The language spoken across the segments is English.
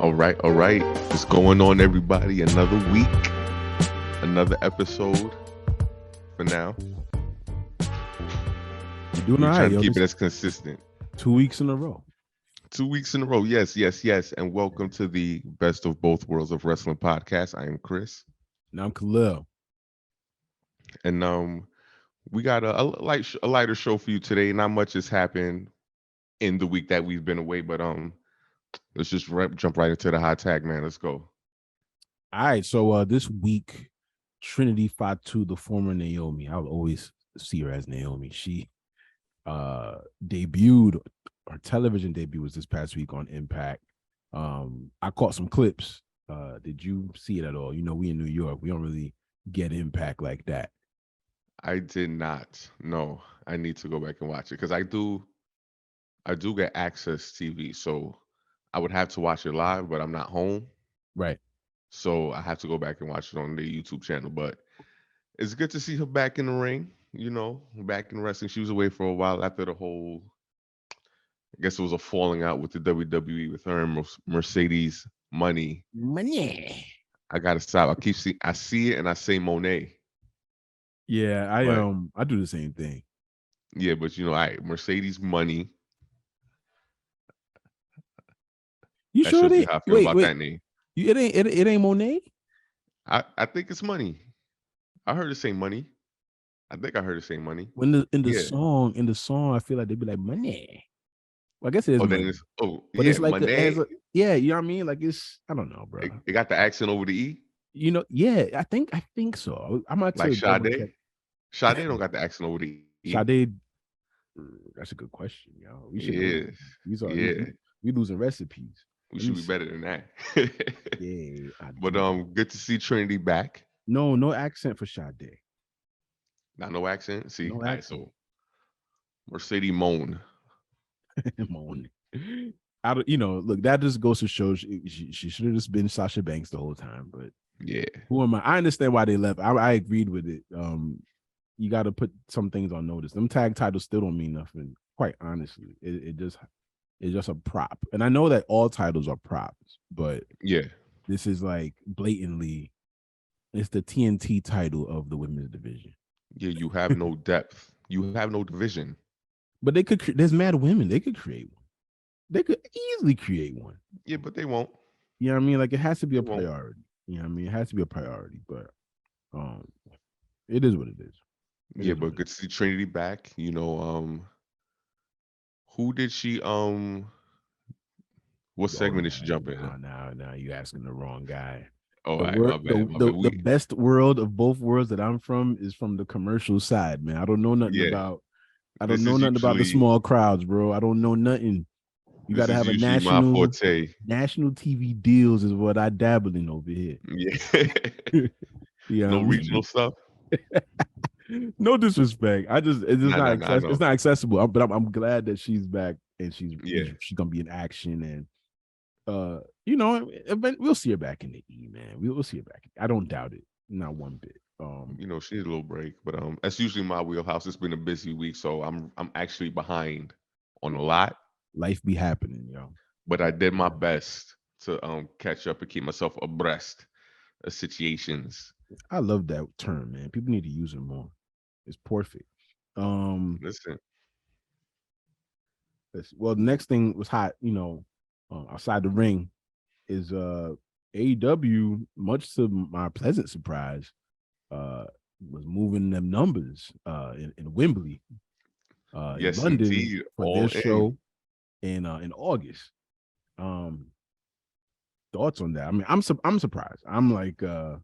All right. What's going on, everybody? Another week, another episode for now. You're doing We're all right, trying to yo. keep it This as consistent. 2 weeks in a row. 2 weeks in a row. Yes. And welcome to the Best of Both Worlds of Wrestling podcast. I am Chris. Now I'm Khalil. And we got a lighter show for you today. Not much has happened in the week that we've been away, but let's just jump right into the hot tag, man. Let's go. All right, so this week, Trinity Fatu, the former Naomi, I'll always see her as Naomi. She debuted, her television debut was this past week on Impact. I caught some clips. Did you see it at all? You know, we in New York, we don't really get Impact like that. I did not. No, I need to go back and watch it because I do get Access TV, so I would have to watch it live, but I'm not home, Right. so I have to go back and watch it on the YouTube channel. But it's good to see her back in the ring. You know, back in wrestling. She was away for a while after the whole. I guess it was a falling out with the WWE with her and Mercedes Money. Money. I gotta stop. I see it and I say Monet. Yeah, But I do the same thing. yeah, but you know, Mercedes Money. You That sure shows you they how I feel wait, about wait. that name. It ain't Monet? I think it's Money. I heard it say Money. I think I heard it say Money. When in the Yeah. song, I feel like they'd be like money. Well, I guess it is Oh, then money, it's but yeah, it's like it has Monet. a, yeah, you know what I mean? Like it's I don't know, bro. It got the accent over the E, You know, yeah, I think so. I'm about like to double Sade. check. Sade don't got the accent over the E. Sade, that's a good question, yo. We should know Yes, these are yeah. we losing recipes. We Let me should be see. better than that. Yeah, I But do. good to see Trinity back. No accent for Sade. Not no accent. See, No all right. accent. So Mercedes Moan. Moan. I don't, look, that just goes to show she should have just been Sasha Banks the whole time, but Yeah, who am I? I understand why they left. I agreed with it. You got to put some things on notice. Them tag titles still don't mean nothing. Quite honestly, it's just a prop. And I know that all titles are props, but yeah. this is like blatantly, it's the TNT title of the women's division. Yeah, you have no depth. You have no division. But they could. There's mad women. They could create one. They could easily create one. Yeah, but they won't. You know what I mean? Like it has to be They a won't. priority. You know what I mean? It has to be a priority. But um, it is what it is. Yeah, but good to see Trinity back. You know, who did she what segment did she jump in? Now you asking the wrong guy. Oh, The all right, word, my bad, my bad. the best world of both worlds that I'm from is from the commercial side, man. I don't know nothing Yeah, about. I don't this know is nothing about the usually small crowds, bro. I don't know nothing. You got this to is have a usually my forte. national TV deals is what I dabble in over here. Yeah. Yeah, No regional stuff. no disrespect. It's just not Nah, it's no. not accessible. But I'm glad that she's back and Yeah. she's gonna be in action and we'll see her back in the E, man. We'll see her back. I don't doubt it, not one bit. You know, she needs a little break, but that's usually my wheelhouse. It's been a busy week, so I'm actually behind on a lot. Life be happening, yo. But I did my best to catch up and keep myself abreast of situations. I love that term, man. People need to use it more. It's perfect. Listen, Well, the next thing was hot, outside the ring is AEW, much to my pleasant surprise, was moving them numbers in Wembley, in yes, London indeed, for all their in. show in August. Thoughts on that? I mean, I'm surprised. I'm like, I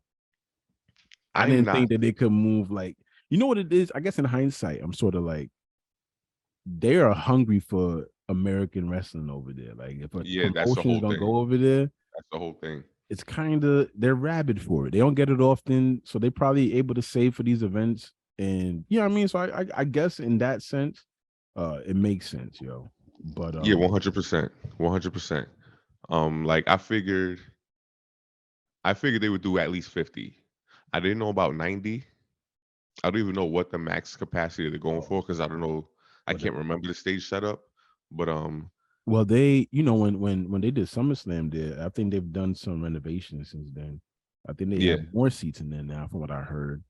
I'm didn't not. think that they could move like, you know what it is? I guess in hindsight, I'm sort of like, they are hungry for American wrestling over there. Like if a Yeah, that's the promotion is whole gonna thing. go over there, That's the whole thing. it's kind of they're rabid for it. They don't get it often, so they probably able to save for these events. And you know what I mean? So I guess in that sense, it makes sense, yo. But Yeah, 100%, 100%. Like I figured they would do at least 50. I didn't know about 90. I don't even know what the max capacity they're going for because I don't know. I can't remember the stage setup. But Well, they, when they did SummerSlam there, I think they've done some renovations since then. I think they yeah, have more seats in there now, from what I heard.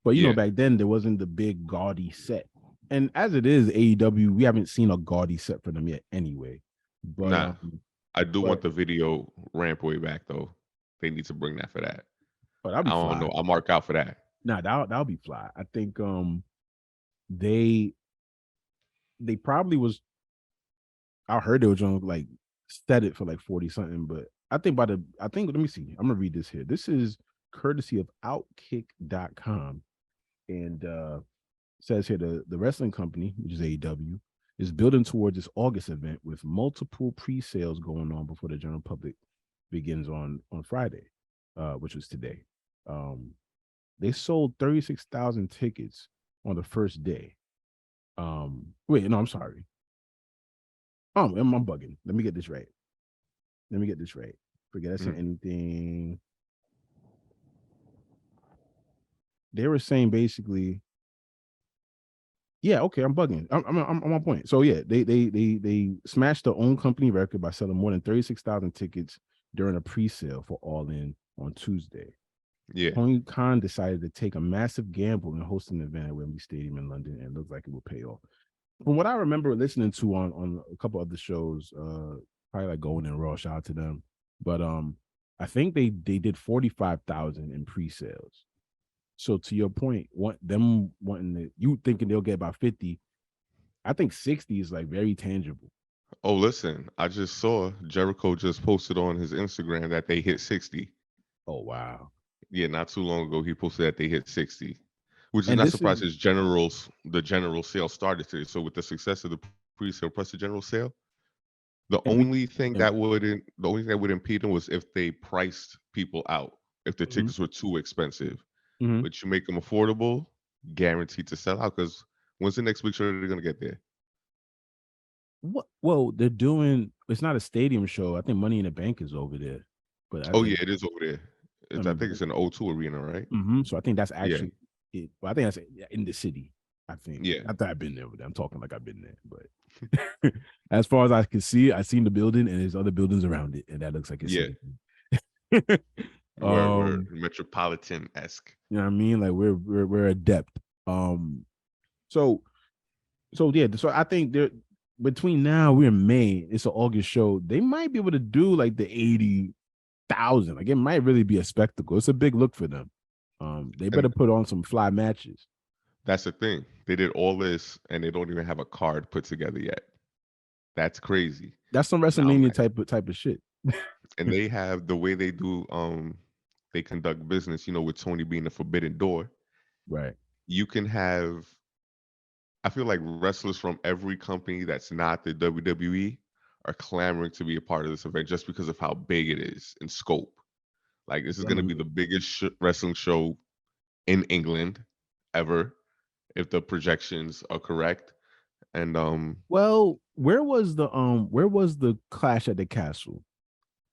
But yeah, back then there wasn't the big gaudy set. And as it is, AEW, we haven't seen a gaudy set for them yet anyway. But nah. I do want but the video ramp way back though. They need to bring that for that. but that'll I be don't know. fly. I'll mark out for that. Nah, that'll be fly. I think they they probably was, I heard they were trying to like set it for like 40 something, but I think let me see. I'm gonna read this here. This is courtesy of outkick.com. And says here the wrestling company, which is AEW, is building towards its August event with multiple pre-sales going on before the general public begins on Friday, which was today. Um, they sold 36,000 tickets on the first day. Wait, no, I'm sorry. I'm bugging. Let me get this right. Forget I said Mhm. anything. They were saying basically, yeah, okay, I'm bugging. I'm on point. So yeah, they smashed their own company record by selling more than 36,000 tickets during a pre-sale for All In on Tuesday. Yeah. Tony Khan decided to take a massive gamble and host an event at Wembley Stadium in London, and it looks like it will pay off. From what I remember listening to on a couple other shows, probably like Golden and Raw, shout out to them. But I think they did 45,000 in pre-sales. So to your point, them wanting to, you thinking they'll get about 50. I think 60 is like very tangible. Oh, listen, I just saw Jericho just posted on his Instagram that they hit 60. Oh wow. Yeah, not too long ago he posted that they hit 60, which is And not this is surprising. The general sale started today. So with the success of the pre-sale plus the general sale, and we and, the only thing that would impede them was if they priced people out, if the mhm, tickets were too expensive. mhm. But you make them affordable, guaranteed to sell out. Because when's the next big show they're gonna get there? What, well, they're doing, it's not a stadium show. I think Money in the Bank is over there. But I Oh think yeah, it is over there. I I mean, think it's an O2 arena, right? so I think that's Yeah, actually it. Well, I think that's in the city. I think. yeah, Not that I've been there with them. I'm talking like I've been there, but as far as I can see, I've seen the building and there's other buildings around it, and that looks like a yeah. city. We're um, metropolitan esque. you know what I mean? Like we're adept. Um, so yeah, so I think they're between now we're in May. It's an August show. They might be able to do like the 80,000. Like it might really be a spectacle. It's a big look for them. They better And put on some fly matches. that's the thing. They did all this and they don't even have a card put together yet. That's crazy. That's some Now I'm WrestleMania like, type of shit. and they have the way they do they conduct business, with Tony being the forbidden door. Right. You can have I feel like wrestlers from every company that's not the WWE are clamoring to be a part of this event just because of how big it is in scope. Like this is going to be the Gentlemen. biggest wrestling show in England ever if the projections are correct. And Well, where was the Clash at the Castle?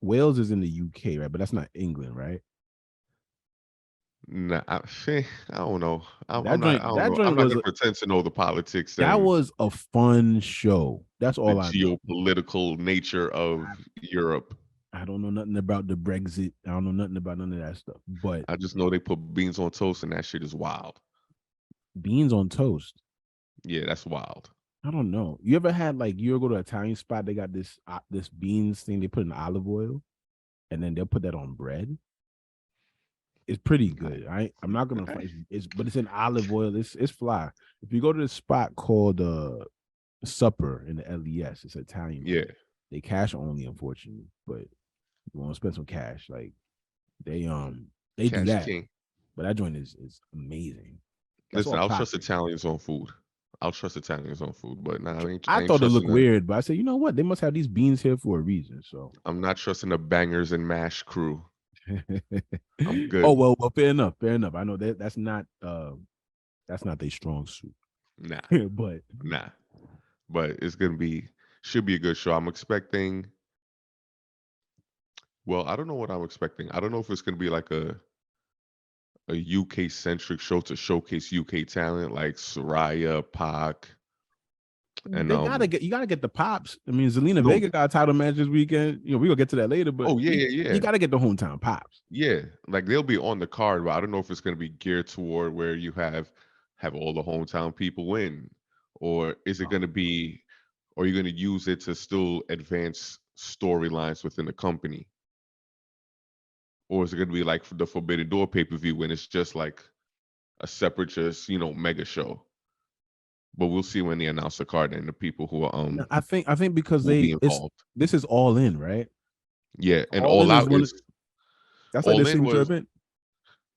Wales is in the UK, right? But that's not England, right? nah, I don't know. I'm That not. I joint don't that know. I'm joint not was gonna pretend to know the politics that and was a fun show. That's the all I know. geopolitical nature of Europe. I don't know nothing about the Brexit. I don't know nothing about none of that stuff. But I just know they put beans on toast, and that shit is wild. beans on toast. Yeah, that's wild. I don't know. You ever had like you ever go to an Italian spot? They got this beans thing they put in olive oil, and then they'll put that on bread. It's pretty good. I'm not gonna fight. It's but it's in olive oil. It's fly. If you go to this spot called Supper in the LES, it's an Italian Yeah, place. They cash only, unfortunately, but you want to spend some cash. Like they they do Cash that, King. but that joint is amazing. That's Listen, all I'll trust pasta. Italians on food. I'll trust Italians on food, but nah, I I ain't thought it looked trusting them. weird, but I said, you know what? They must have these beans here for a reason. So, I'm not trusting the bangers and mash crew. I'm oh good. well, fair enough, fair enough. I know that's not their strong suit, Nah, but nah. But it's gonna be should be a good show. I'm expecting. Well, I don't know what I'm expecting. I don't know if it's gonna be like a UK centric show to showcase UK talent like Soraya, Pac, And They gotta get you gotta get the pops. I mean, Zelina no, Vega got a title match this weekend. You know, we gonna get to that later, but oh yeah, you yeah, gotta get the hometown pops. yeah. Like they'll be on the card, but I don't know if it's gonna be geared toward where you have all the hometown people win, or is it gonna be, or are you gonna use it to still advance storylines within the company, or is it gonna be like the Forbidden Door pay per view when it's just like a separate, just mega show? But we'll see when they announce the card and the people who No, I think because will be it's involved. this is all in, right? Yeah, and All All in is Out one. is That's like the All In signature was event.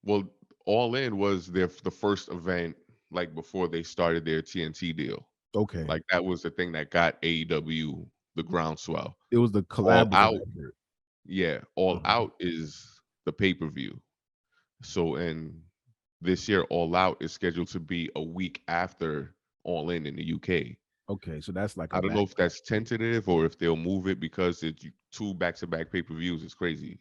well, All In was the first event like before they started their TNT deal. Okay, Like that was the thing that got AEW the groundswell. it was the All collaborative Out, effort. yeah, All Uh-huh. Out is the pay per view. So and this year, All Out is scheduled to be a week after All In the UK. Okay, so that's like a I don't know back if that's tentative or if they'll move it because it's two back-to-back pay-per-views. It's crazy,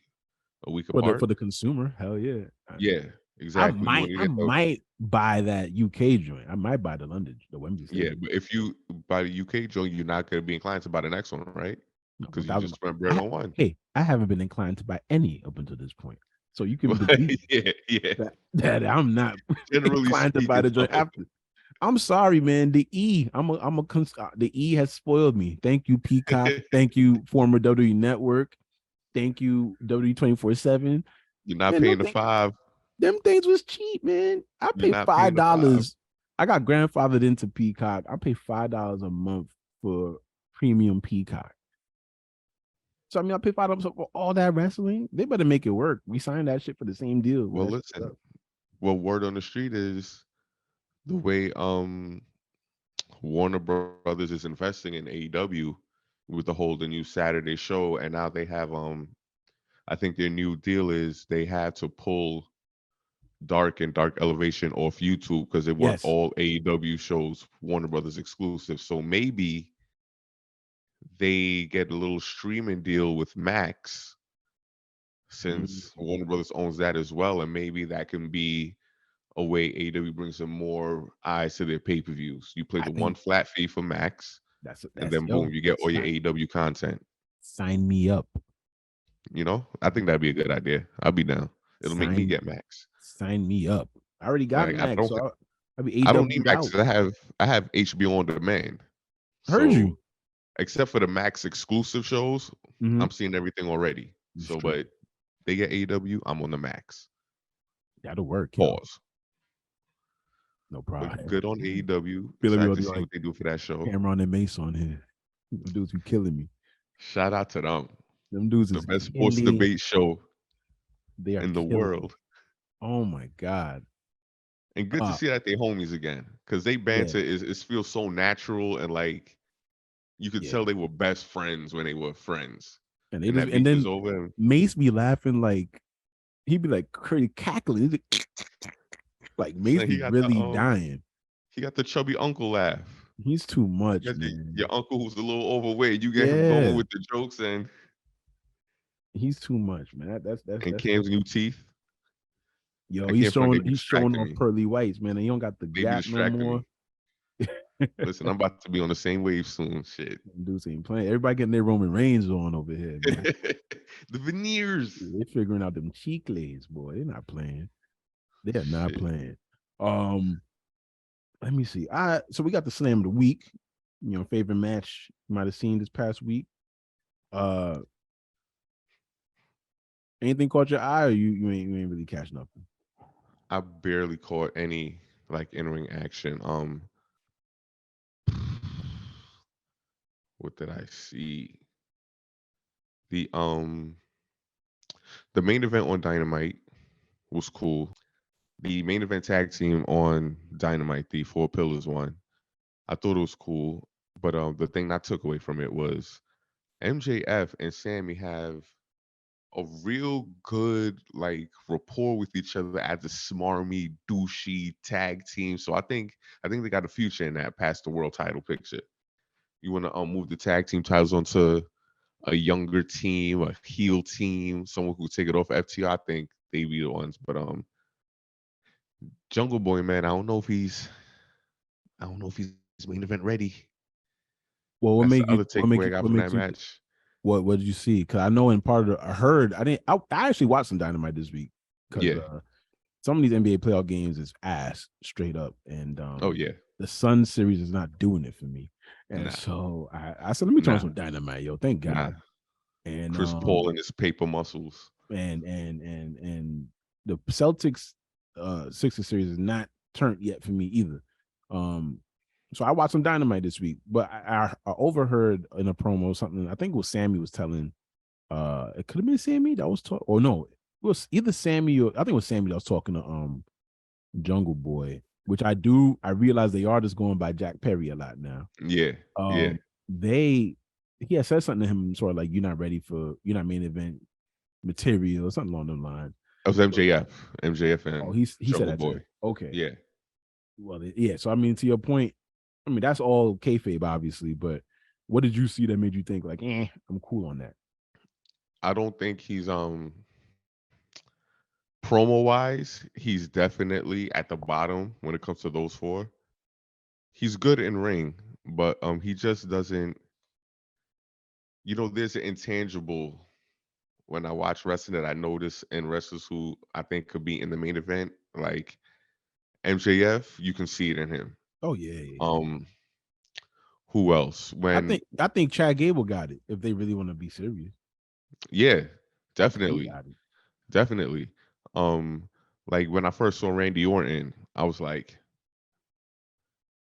a week for apart. the consumer. Hell yeah. Yeah, I exactly. You might want to I get the might buy that UK joint. I might buy the London, the Wembley Yeah, Stadium. but if you buy the UK joint, you're not gonna be inclined to buy the next one, right? No, Because you 1,000. just spent bread on one. Hey, I haven't been inclined to buy any up until this point. So you can But believe yeah, yeah. that I'm not Generally inclined to buy speaking, the joint though, after. I'm sorry, man. The E has spoiled me. Thank you, Peacock. Thank you, former WWE Network. Thank you, WWE 24/7. you're not Man, paying the five. them things was cheap, man. I You're pay not paying five the five. dollars. I got grandfathered into Peacock. I pay $5 a month for premium Peacock. So I mean, I pay $5 for all that wrestling. They better make it work. We signed that shit for the same deal. Well, That's listen. Well, word on the street is the way Warner Brothers is investing in AEW with the new Saturday show, and now they have I think their new deal is they had to pull Dark and Dark Elevation off YouTube because they want yes. all AEW shows Warner Brothers exclusive. So maybe they get a little streaming deal with Max since Warner Mm. Brothers owns that as well, and maybe that can be a way AEW brings some more eyes to their pay-per-views. You play I the one think flat fee for Max, and that's then boom, yo. you get all your Sign, AEW content. sign me up. I think that'd be a good idea. I'll be down. It'll make me Sign get Max. sign me up. I already got Like Max, so I'll be I don't need AW'd Max out. 'cause I have HBO on demand. Heard So you. except for the Max exclusive shows, Mm-hmm. I'm seeing everything already. It's So true. but they get AEW, I'm on the Max. That'll work, yo. Pause. No But problem. good on AEW. Feel like we Excited gonna to be see like what they do for that show. Cameron and Mace on here. Them dudes be killing me. Shout out to them. Them dudes The is best sports killing. debate show They are in the killing. world. Oh my god. And good to Uh see that they homies again. Cause they yeah, banter is feels so natural and like you could yeah. tell they were best friends when they were friends. And they And just that and beef is then over. Mace be laughing like he'd be like crazy cackling. He's like So Mace be really dying. he got the chubby uncle laugh. He's too You much, got man. your uncle who's a little overweight. You get him going Yeah, with the jokes he's too much, man. and That's Cam's new teeth. yo. I can't front they be He's showing distracting off me. pearly whites, man. And he don't got the They be gap no distracting more. me. Listen, I'm about to be on the same wave soon. Shit. Dudes ain't playing. Everybody getting their Roman Reigns on over here, man. The veneers. They're figuring out them cheek lays, boy. They're not playing. They are not Shit. playing. Let me see. So we got the slam of the week. Favorite match you might have seen this past week. Uh Anything caught your eye, or you ain't really catch nothing? I barely caught any like in-ring action. What did I see? The um the main event on Dynamite was cool. The main event tag team on Dynamite, the Four Pillars one, I thought it was cool. But the thing I took away from it was MJF and Sammy have a real good like rapport with each other as a smarmy, douchey tag team. So I think they got a future in that past the world title picture. You want to move the tag team titles onto a younger team, a heel team, someone who take it off FTR. I think they be the ones. But Jungle Boy, man, I don't know if he's main event ready. Well, That's the other takeaway I got what from makes that you match. what did you see? Because I know in part of I heard I actually watched some Dynamite this week because Yeah. some of these NBA playoff games is ass straight up, and Oh yeah. the Sun series is not doing it for me, and Nah. so I said let me turn on Nah. some Dynamite, yo. Thank Nah. God, and Chris Paul and his paper muscles. and the Celtics Sixers series is not turned yet for me either. Um, so I watched some Dynamite this week, but I overheard in a promo something. I think it was Sammy was telling. It could have been Sammy that was talking, or no, it was either Sammy or I think it was Sammy that was talking to Jungle Boy, which I realize they are just going by Jack Perry a lot now. Yeah. Yeah. They he had said something to him sort of like you're not main event material or something along the line. That was MJF. MJF Oh, and he said Jungle that to Boy. him. Okay. Yeah. Well, yeah. So I mean, to your point, I mean that's all kayfabe, obviously. But what did you see that made you think like, I'm cool on that? I don't think he's promo wise, he's definitely at the bottom when it comes to those four. He's good in ring, but he just doesn't, there's an intangible when I watch wrestling that I notice in wrestlers who I think could be in the main event, like MJF, you can see it in him. Oh yeah. Um, who else? I think Chad Gable got it if they really want to be serious. Yeah, I think he definitely, got it. definitely. Like when I first saw Randy Orton, I was like,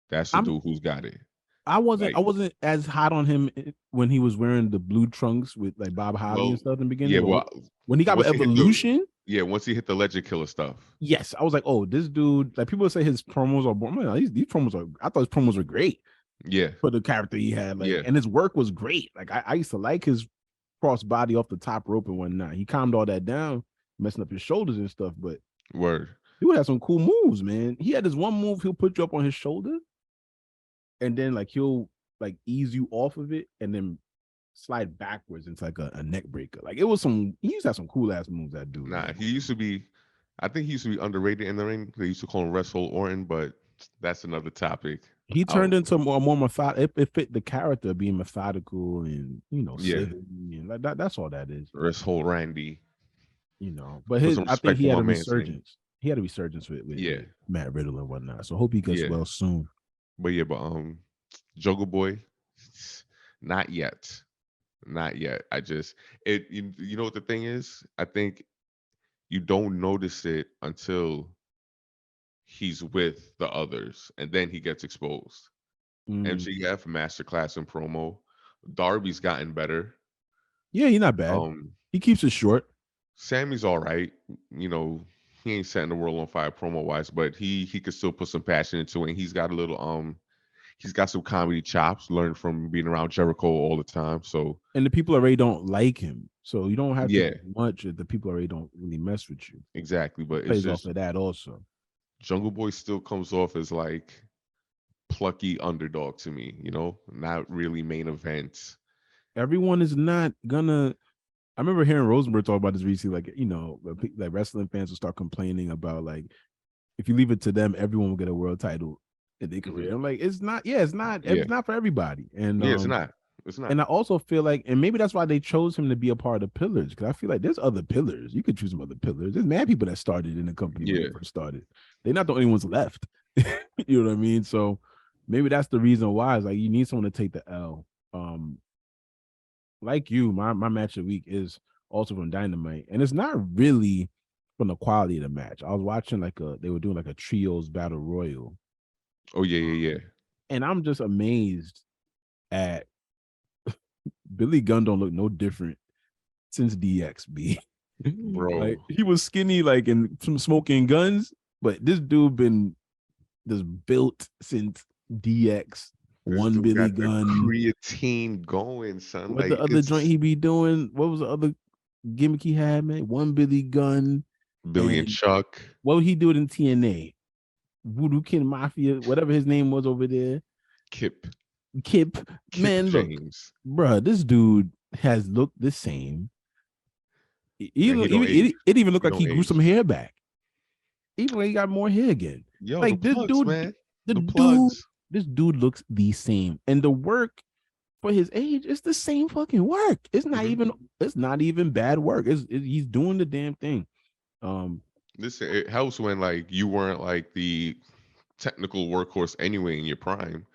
that's the I'm dude who's got it. I Like, wasn't as hot on him when he was wearing the blue trunks with like Bob Holly well, and stuff in the beginning. yeah, But well, when he got with once he hit the Evolution, yeah, once he hit the Legend Killer stuff. yes, I was like, oh, this dude. Like people say his promos are boring. Man, these promos are. I thought his promos were great Yeah, for the character he had. Like, yeah, and his work was great. Like I used to like his cross body off the top rope and whatnot. He calmed all that down, messing up his shoulders and stuff. But word. he would have some cool moves, man. He had this one move. He'll put you up on his shoulder, and then like he'll like ease you off of it, and then slide backwards into like a neck breaker. Like it was some. He used to have some cool ass moves. That dude. Nah, Man. he used to be. I think he used to be underrated in the ring. They used to call him Wrestle Orton, but that's another topic. He I turned don't. into more methodical. It fit the character being methodical and Yeah, civil and like that. That's all that is. Wrestle Randy. But Put some I think respect he on had my a man's name. resurgence. He had a resurgence Yeah, with Matt Riddle and whatnot. So hope he gets yeah, well soon. but Jungle Boy, not yet, not yet. I just you know what the thing is? I think you don't notice it until he's with the others, and then he gets exposed. Mm. MJF masterclass in promo. Darby's gotten better. Yeah, he's not bad. Um, He keeps it short. Sammy's all right. You know, he ain't setting the world on fire promo wise, but he could still put some passion into it. And he's got a little he's got some comedy chops learned from being around Jericho all the time. So And the people already don't like him. So you don't have to yeah, do much if the people already don't really mess with you. exactly. But it's Plays off just of that also. Jungle Boy still comes off as like plucky underdog to me, not really main events. Everyone is not gonna. I remember hearing Rosenberg talk about this recently. Like like wrestling fans will start complaining about like if you leave it to them, everyone will get a world title in their Hmm. career. I'm like, it's not. Yeah, Yeah, it's not for everybody. yeah, it's not. It's not. And I also feel like, and maybe that's why they chose him to be a part of Pillars, because I feel like there's other pillars. You could choose some other pillars. There's mad people that started in the company when they Yeah, first started. They're not the only ones left. You know what I mean? So maybe that's the reason why. It's like you need someone to take the L. Like you, my match of the week is also from Dynamite, and it's not really from the quality of the match. I was watching they were doing like a trios battle royal, oh yeah, yeah, yeah, and I'm just amazed at Billy Gunn don't look no different since DXB. Like bro. he was skinny, like in some smoking guns, but this dude been just built since DX. This One dude Billy got the Gunn. creatine going, son. What the Like other joint it's he be doing? What was the other gimmick he had, man? One Billy Gunn. Billy and And Chuck, what would he do it in TNA? Voodoo Kin Mafia, whatever his name was over there. Kip, Kip. Kip Man, look, James. bruh, this dude has looked the same. Yeah, he don't age. It even looked He like don't he grew some age. hair back. Even when he got more hair again. Yo, the Like plugs, man. the The dude, plugs. this dude looks the same. And the work for his age, it's the same fucking work. It's not Hmm. even. It's not even bad work. He's doing the damn thing. Um, Listen, it helps when like you weren't like the technical workhorse anyway in your prime.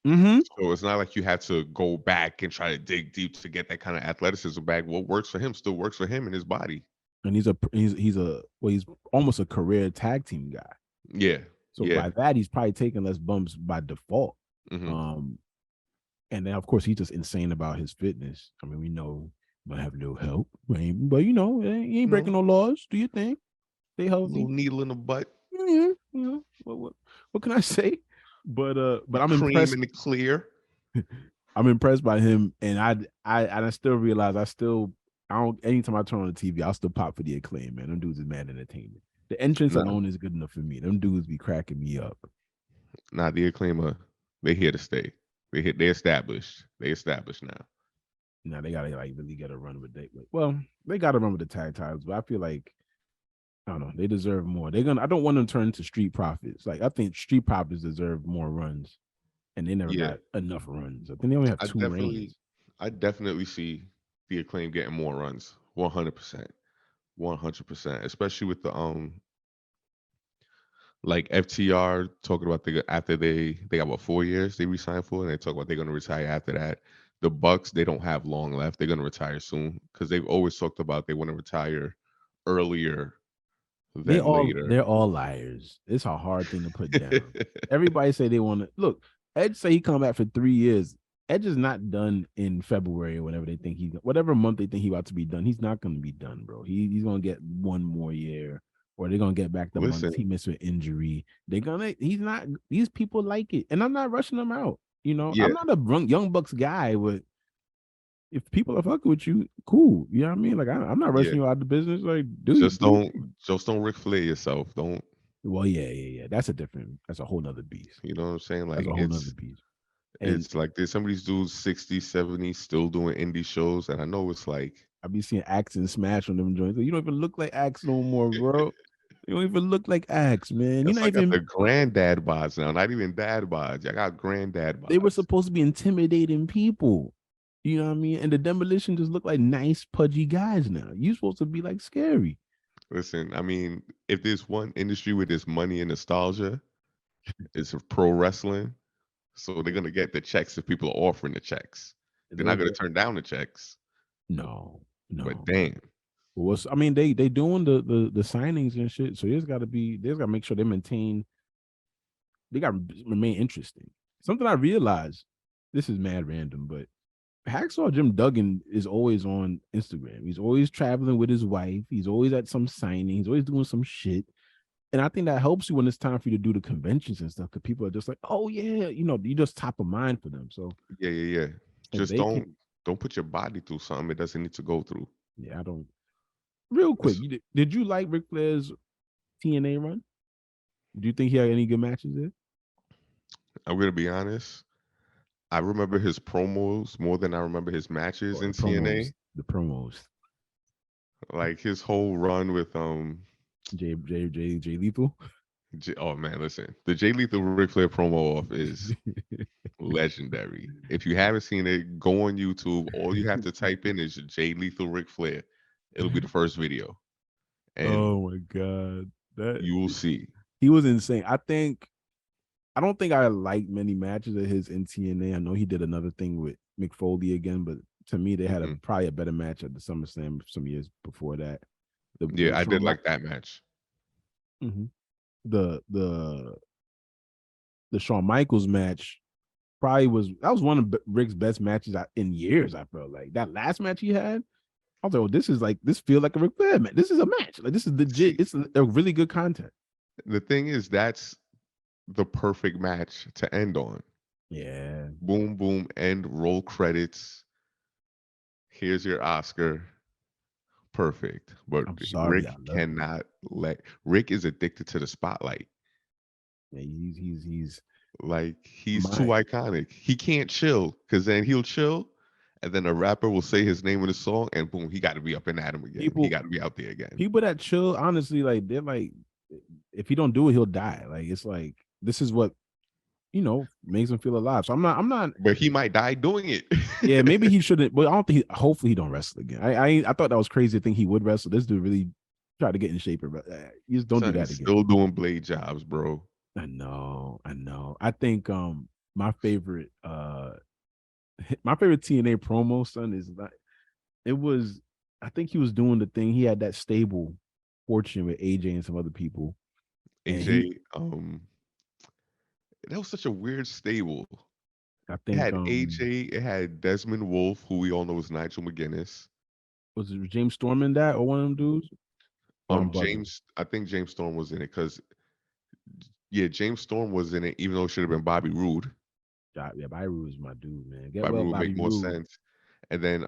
mm-hmm. So it's not like you had to go back and try to dig deep to get that kind of athleticism back. What works for him still works for him and his body. And he's almost a career tag team guy. Yeah, So yeah. by that, he's probably taking less bumps by default. Hmm. Um, and then of course he's just insane about his fitness. I mean, we know might have no help, but you know, he ain't breaking No, no laws. Do your thing, stay little healthy. needle in the butt, Yeah, you know what can I say? But I'm cream impressed. in the clear. I'm impressed by him, and I still realize I don't. Anytime I turn on the TV, I'll still pop for the Acclaim, man. Them dudes is mad entertainment. The entrance Nah, alone is good enough for me. Them dudes be cracking me up. nah. The Acclaimer, they here to stay. They established. They established now. Now they gotta like really get a run with well, they gotta run with the tag titles, but I feel like I don't know, they deserve more. They're gonna I don't want them to turn into street profits. Like I think street profits deserve more runs, and they never Yeah, got enough runs. I think they only have I two definitely, reigns. I definitely see the Acclaim getting more runs. 100%, 100%. Especially with the like FTR talking about after they got what 4 years they resigned for, and they talk about they're gonna retire after that. The Bucks, they don't have long left. They're gonna retire soon because they've always talked about they want to retire earlier than later. They're all liars. It's a hard thing to put down. Everybody say they want to look. Edge say he come back for 3 years. Edge is not done in February or whatever they think whatever month they think he about to be done. He's not going to be done, bro. He's going to get one more year, or they're going to get back the months he Listen, missed with injury. They're gonna. He's not. These people like it, and I'm not rushing them out. You know, yeah, I'm not a young bucks guy, but if people are fucking with you, cool. You know what I mean? Like I'm not yeah. rushing you out of the business. Like, Just do don't, just don't Ric Flair yourself. Don't, well, yeah. That's a whole nother beast. you know what I'm saying? That's Like a whole nother beast. And it's like there's some of these dudes 60, 70 still doing indie shows, and I know it's like I be seeing Axe and Smash on them joints. You don't even look like Axe no more, bro. You don't even look like Axe, man. You're it's not like got even. the granddad bods now, not even dad bods. I got granddad They were bods. supposed to be intimidating people. You know what I mean? And the Demolition just look like nice, pudgy guys now. You supposed to be like scary. Listen, I mean, if there's one industry with this money and nostalgia, it's pro wrestling. So they're gonna get the checks if people are offering the checks. They're not gonna turn down the checks. No, But no. damn, What's I mean, they doing the signings and shit. So there's gotta make sure they got to remain interesting. Something I realized, this is mad random, but Hacksaw Jim Duggan is always on Instagram. He's always traveling with his wife. He's always at some signing. He's always doing some shit. And I think that helps you when it's time for you to do the conventions and stuff, because people are just like, oh yeah, you just top of mind for them. So yeah, yeah, yeah. if Just they can, don't put your body through something it doesn't need to go through. yeah, I don't. Real quick, It's, did you like Ric Flair's TNA run? Do you think he had any good matches there? I'm gonna be honest. I remember his promos more than I remember his matches Or in TNA. the promos, Like his whole run with Jay Lethal. Oh man, listen, the Jay Lethal Ric Flair promo off is legendary. If you haven't seen it, go on YouTube. All you have to type in is Jay Lethal Ric Flair. It'll be the first video, and Oh my god, that you will see. he was insane. I don't think I like many matches of his in TNA. I know he did another thing with Mick Foley again, but to me, they had Mhm. probably a better match at the SummerSlam some years before that. The Yeah, I did Shawn like that match. Mhm. the the the Shawn Michaels match probably was one of Rick's best matches in years. I felt like that last match he had. I was like, oh, this feels like a Ric Flair match. This is a match. Like this is legit. See, It's a really good content. the thing is, that's the perfect match to end on. Yeah, Boom, boom, end, roll credits. Here's your Oscar. Perfect. But I'm sorry, I Rick loved it. cannot let Rick is addicted to the spotlight. Yeah, he's Like he's too my iconic. He can't chill because then he'll chill, and then a rapper will say his name in the song, and boom, he got to be up and at him again. He people got to be out there again. people that chill, honestly, like they're like, if he don't do it, he'll die. Like it's like this is what makes him feel alive. So I'm not. But he might die doing it. Yeah, maybe he shouldn't. But I don't think. Hopefully, he don't wrestle again. I thought that was crazy to think he would wrestle. This dude really tried to get in shape, but you just don't do Son, that he's again. still doing blade jobs, bro. I know. I think my favorite TNA promo, son, is like it was. I think he was doing the thing. He had that stable fortune with AJ and some other people, and he. AJ, that was such a weird stable. I It think had AJ, it had Desmond Wolf, who we all know is Nigel McGuinness. was it James Storm in that or one of them dudes? Or I'm bugging. James, I think James Storm was in it because yeah, James Storm was in it, even though it should have been Bobby Roode. Yeah, Bobby Roode is my dude, man. Get Bobby well, Roode would make Bobby more Roode. sense. And then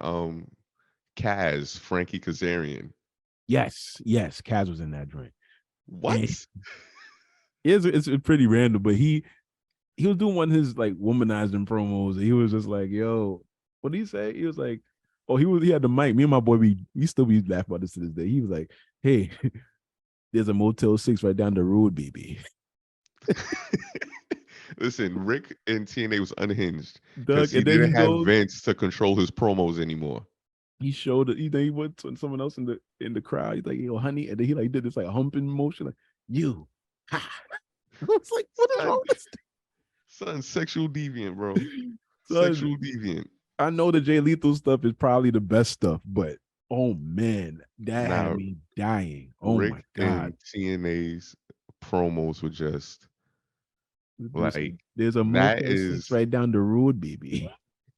Kaz, Frankie Kazarian. Yes, Kaz was in that joint. And What? it's pretty random, but he was doing one of his like womanizing promos. And he was just like, "Yo, what did he say?" He was like, "Oh, he had the mic." Me and my boy, we still be laughing about this to this day. He was like, "Hey, there's a Motel 6 right down the road, baby." Listen, Rick in TNA was unhinged because Doug, he and then didn't he have goes, Vince to control his promos anymore. he showed it. He went to someone else in the crowd. He's like, "Yo, honey," and then he like did this like humping motion, like you. Ha. I was like, "What is Son, wrong with son, sexual deviant, bro. this?" Son, Sexual deviant. I know the Jay Lethal stuff is probably the best stuff, but oh man, that had Now, me dying. Oh my Rick god. and TNA's promos were just like There's a that Motel 6 is right down the road, baby.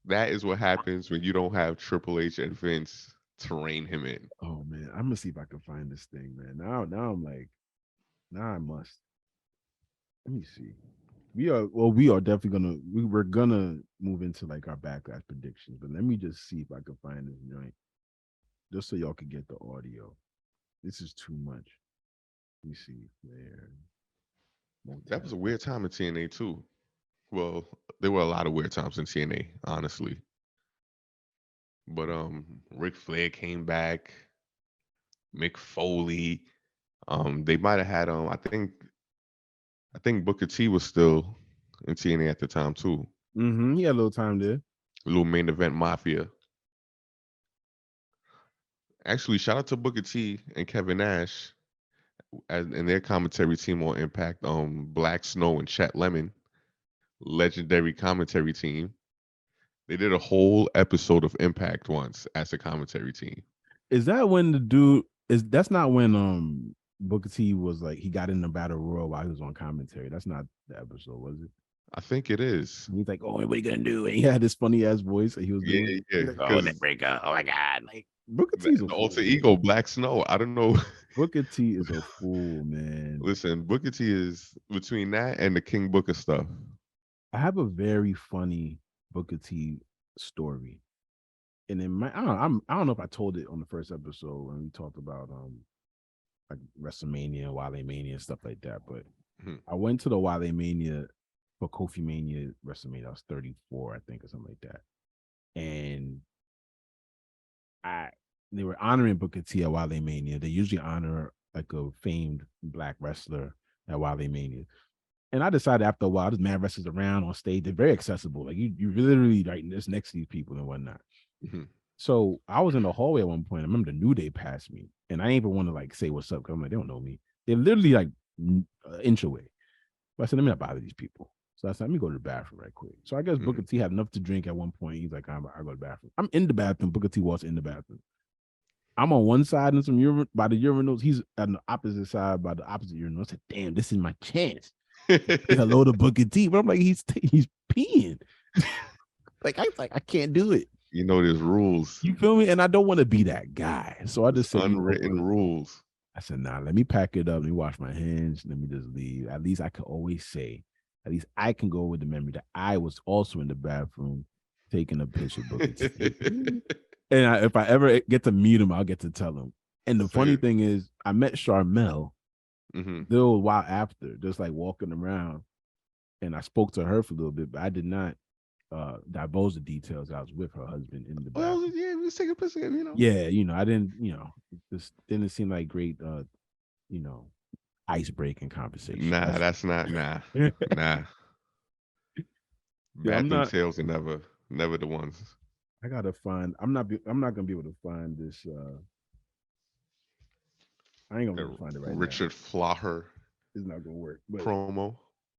that is what happens when you don't have Triple H and Vince to rein him in. Oh man, I'm gonna see if I can find this thing, man. Now I'm like, now I must. Let me see. We are definitely we're gonna move into like our backlash predictions, but let me just see if I can find this joint just so y'all can get the audio. This is too much. Let me see where That was Motel. a weird time in TNA too. Well, there were a lot of weird times in TNA, honestly. But Ric Flair came back, Mick Foley. They might have had I think Booker T was still in TNA at the time too. He had a little time there. A little main event mafia. Actually, shout out to Booker T and Kevin Nash and their commentary team on Impact. Black Snow and Chet Lemon, legendary commentary team. They did a whole episode of Impact once as a commentary team. Is that when the dude is that's not when Booker T was like he got in the battle royal while he was on commentary. That's not the episode, was it? I think it is. And he's like, "Oh, what are you gonna do?" And he had this funny ass voice that he was doing. Yeah, yeah, He's like, "Oh, that because breaker! Oh my god!" Like Booker the, T's a the fool, alter ego, man. Black Snow. I don't know. Booker T is a fool, man. Listen, Booker T is between that and the King Booker stuff. I have a very funny Booker T story, and in my I don't know if I told it on the first episode when we talked about like WrestleMania, Wale Mania, and stuff like that. But Mhm. I went to the Wale Mania for Kofi Mania WrestleMania. I was 34, I think, or something like that. And I they were honoring Booker T at Wale Mania. They usually honor like a famed black wrestler at Wale Mania. And I decided after a while, this man wrestles around on stage. They're very accessible. Like you literally right just next to these people and whatnot. Mhm. So I was in the hallway at one point. I remember the New Day passed me, and I ain't even want to like say what's up because I'm like they don't know me. They're literally like an inch away. But I said let me not bother these people. So I said let me go to the bathroom right quick. So I guess Mhm. Booker T had enough to drink at one point. He's like I go to the bathroom. I'm in the bathroom. Booker T walks in the bathroom. I'm on one side and some by the urinals. He's on the opposite side by the opposite urinal. I said damn, this is my chance. Say hello to Booker T. But I'm like he's peeing. I can't do it. You know, there's rules. You feel me? And I don't want to be that guy. So I There's just said, you know unwritten what? rules. I said, nah, let me pack it up. Let me wash my hands. Let me just leave. At least I can always say, at least I can go with the memory that I was also in the bathroom taking a piss with Booker T. And if I ever get to meet him, I'll get to tell him. And the funny Same. thing is, I met Charmel Hmm. still a while after, just like walking around. And I spoke to her for a little bit, but I did not divulge the details. I was with her husband in the Well, bathroom. yeah, let's take a piss again, you know. Yeah, I didn't, this didn't seem like great you know, ice breaking conversation. Nah, That's that's not nah. Nah. Yeah, I'm Bad them not. tails are never the ones. I gotta find. I'm not gonna be able to find this. I ain't gonna be able The to find it right now. Richard Flaher It's not gonna work. But promo.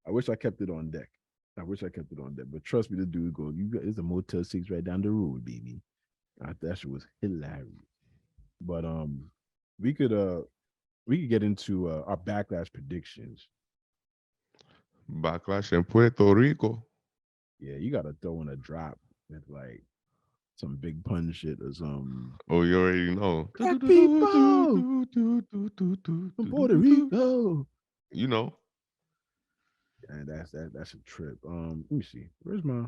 I wish I kept it on deck. I wish I kept it on deck. But trust me, the dude goes, "You got it's a Motel 6 right down the road, baby." That shit was hilarious. But we could uh we could get into our backlash predictions. Backlash in Puerto Rico. Yeah, you gotta throw in a drop with like some big pun shit or some Oh, you already know. black people from Puerto Rico. You know. And that's a trip. Let me see. Where's my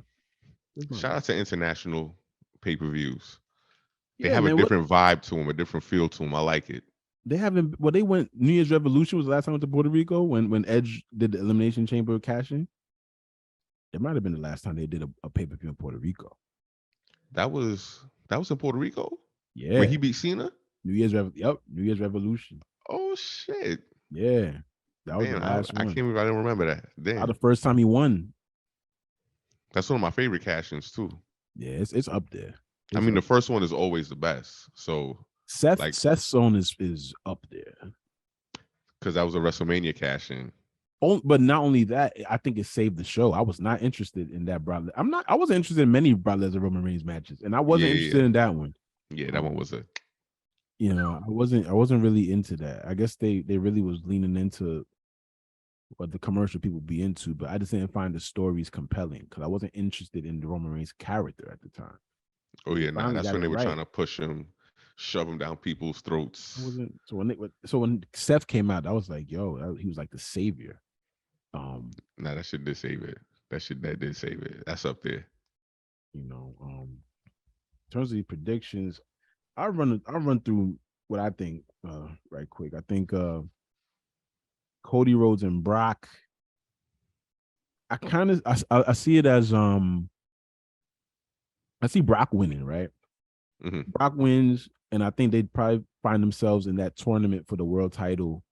Shout out to international pay-per-views. They Yeah, have a man. What different vibe to them, a different feel to them. I like it. they haven't they went New Year's Revolution was the last time I went to Puerto Rico when Edge did the Elimination Chamber cashing. It might have been the last time they did a pay-per-view in Puerto Rico. That was in Puerto Rico when Yeah. he beat Cena. New Year's Revolution. Oh shit! Yeah. That was the Damn, last I one. can't believe I didn't remember that. That was Damn, the first time he won. that's one of my favorite cash-ins too. Yeah, it's up there. I It's mean, up. the first one is always the best. So like, Seth's own is up there. because that was a WrestleMania cash-in. But not only that, I think it saved the show. I was not interested in that Brock. I wasn't interested in many Brock Lesnar Roman Reigns matches, and I wasn't Yeah, interested yeah, in that one. yeah. That one was a I wasn't really into that. I guess they really was leaning into what the commercial people be into, but I just didn't find the stories compelling because I wasn't interested in the Roman Reigns character at the time. oh They yeah, nah. finally That's got when it they were right. trying to push him, shove him down people's I throats. wasn't so when Seth came out, I was like, yo, he was like the savior. Um, Nah, that shit did save it. That did save it. That's up there. in terms of the predictions, I'll run through what I think right quick. I think Cody Rhodes and Brock. I see it as I see Brock winning, right? Hmm. Brock wins, and I think they'd probably find themselves in that tournament for the world title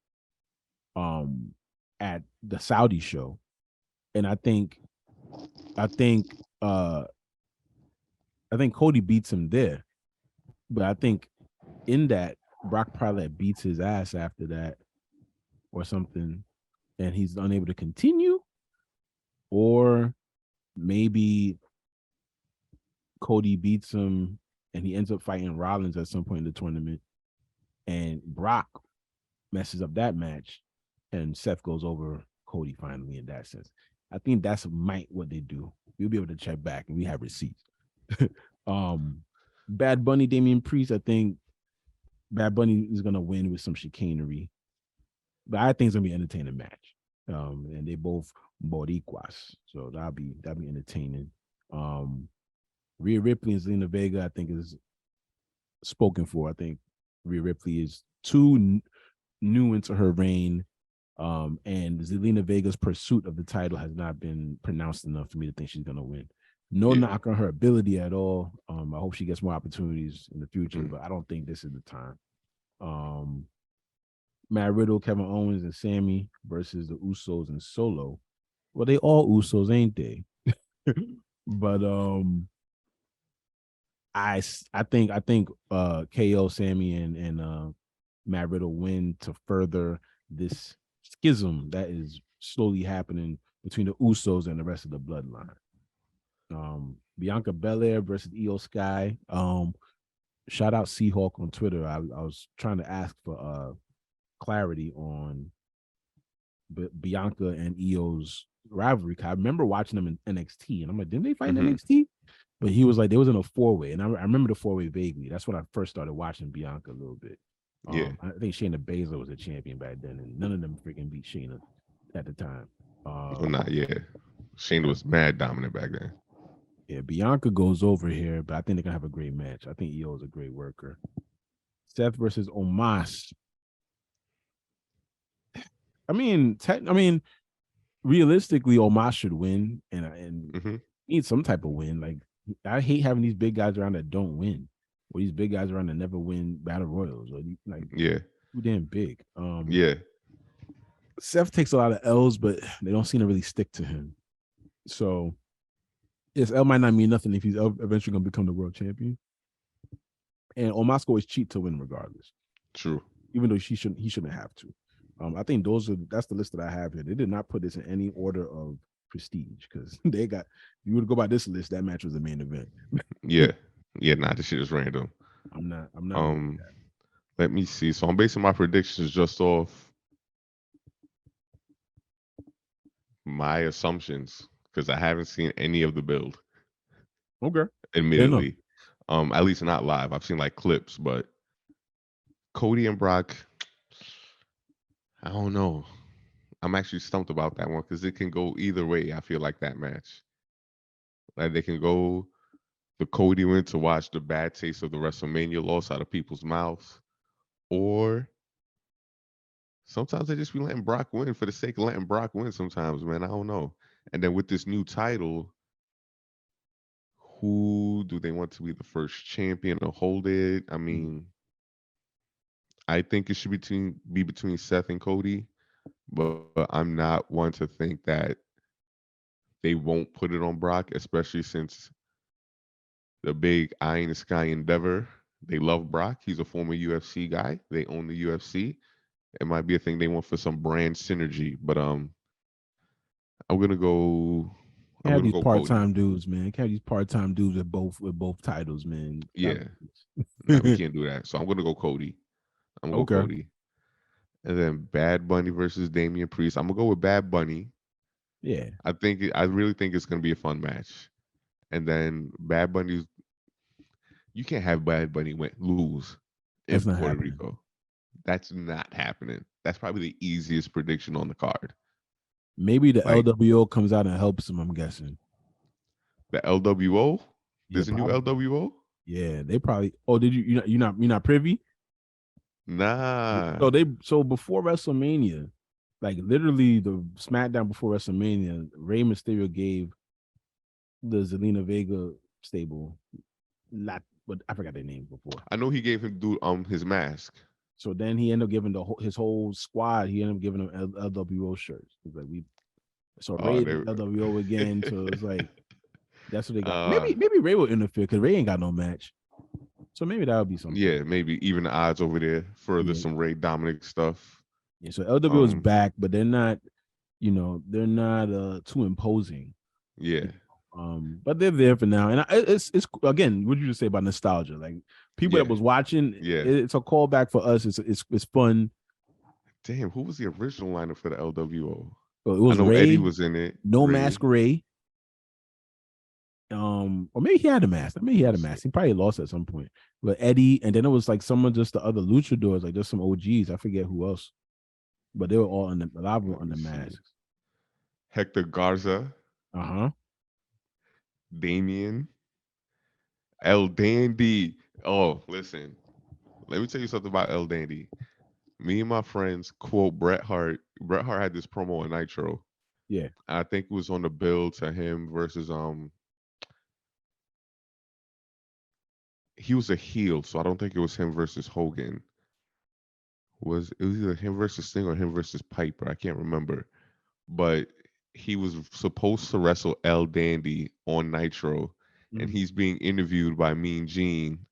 um at the Saudi show. And I think uh I think Cody beats him there. But I think in that Brock probably beats his ass after that or something, and he's unable to continue, or maybe Cody beats him and he ends up fighting Rollins at some point in the tournament, and Brock messes up that match, and Seth goes over Cody finally in that sense. I think that's might what they do. We'll be able to check back and we have receipts. um Bad Bunny, Damian Priest, I think Bad Bunny is gonna win with some chicanery, but I think it's gonna be an entertaining match. And they both boricuas, so that'll be entertaining. Um, Rhea Ripley and Zelina Vega, I think is spoken for. I think Rhea Ripley is too new into her reign. And Zelina Vega's pursuit of the title has not been pronounced enough for me to think she's gonna win. No Yeah. knock on her ability at all. I hope she gets more opportunities in the future, Mm. but I don't think this is the time. Um, Matt Riddle, Kevin Owens, and Sammy versus the Usos and Solo. Well, they all Usos, ain't they? But I think KO, Sammy, and Matt Riddle win to further this schism that is slowly happening between the Usos and the rest of the bloodline. Bianca Belair versus Io Sky. Shout out Seahawk on Twitter. I was trying to ask for clarity on Bianca and Io's rivalry. I remember watching them in NXT, and I'm like, didn't they fight in Hmm. NXT? But he was like, they was in a 4-way, and I remember the 4-way vaguely. That's when I first started watching Bianca a little bit. Yeah. I think Shayna Baszler was a champion back then, and none of them freaking beat Shayna at the time. Oh, nah, yeah. Shane was mad dominant back then. Yeah, Bianca goes over here, but I think they're gonna have a great match. I think Io is a great worker. Seth versus Omos. I mean, realistically, Omos should win, and Hmm. need some type of win. Like I hate having these big guys around that don't win, or these big guys around that never win battle royals, or like Yeah. too damn big. Yeah. Seth takes a lot of L's, but they don't seem to really stick to him. So Yes, L might not mean nothing if he's eventually going to become the world champion. And Omasco is cheap to win regardless. True. Even though he shouldn't have to. I think that's the list that I have here. They did not put this in any order of prestige because they got, you would go by this list, that match was the main event. Yeah. Yeah, nah, this shit is random. I'm not with Um, that. let me see. So I'm basing my predictions just off my assumptions because I haven't seen any of the build, Okay. Fair enough. admittedly. At least not live. I've seen like clips, but Cody and Brock, I don't know. I'm actually stumped about that one because it can go either way. I feel like that match. Like they can go the Cody win to watch the bad taste of the WrestleMania loss out of people's mouths, or sometimes they just be letting Brock win for the sake of letting Brock win. Sometimes, man, I don't know. And then with this new title, who do they want to be the first champion to hold it? I mean, I think it should be between Seth and Cody, but I'm not one to think that they won't put it on Brock, especially since the big eye in the sky endeavor. They love Brock. He's a former UFC guy. They own the UFC. It might be a thing they want for some brand synergy, but I'm gonna go. I'm Can't have gonna these go Cody. part-time dudes, man. Can't have these part-time dudes with both titles, man. Yeah, nah, we can't do that. So I'm gonna go Cody. I'm gonna go Okay. Cody, and then Bad Bunny versus Damian Priest. I'm gonna go with Bad Bunny. Yeah, I really think it's gonna be a fun match. And then Bad Bunny, you can't have Bad Bunny lose in that's not Puerto happening. Rico. That's not happening. That's probably the easiest prediction on the card. Maybe the Like LWO comes out and helps him. I'm guessing. the LWO. Yeah, There's a new probably. LWO. Yeah, they probably. Oh, did you? You're not privy. Nah. So before WrestleMania, like literally the SmackDown before WrestleMania, Rey Mysterio gave the Zelina Vega stable, not but I forgot their names before. I know he gave him dude his mask. So then he ended up giving his whole squad. He ended up giving them LWO shirts. He's like we so Oh, Ray they LWO again. So it's like that's what they got. uh Maybe Ray will interfere because Ray ain't got no match. So maybe that would be something. yeah, maybe even the odds over there further Yeah. some Ray Dominic stuff. Yeah. So LWO is Um back, but they're not too imposing. yeah. But they're there for now, and it's again. What did you just say about nostalgia? Like people that Yeah. was watching, Yeah. it's a callback for us. It's fun. Damn, who was the original lineup for the LWO? It I was know Eddie Ray, was in it. no Ray. mask Ray. Or maybe he had a mask. I mean, he Let had me a see. mask. He probably lost at some point. But Eddie, and then it was like someone just the other luchadors, like just some OGs. I forget who else, but they were all under a lot of them were Let me under see. masks. Hector Garza, Uh-huh. Damien, El Dandy. Oh, listen. Let me tell you something about El Dandy. Me and my friends quote Bret Hart. Bret Hart had this promo on Nitro. Yeah. I think it was on the build to him versus he was a heel, so I don't think it was him versus Hogan. Was it was either him versus Sting or him versus Piper? I can't remember. But he was supposed to wrestle El Dandy on Nitro, and Mhm. he's being interviewed by Mean Gene.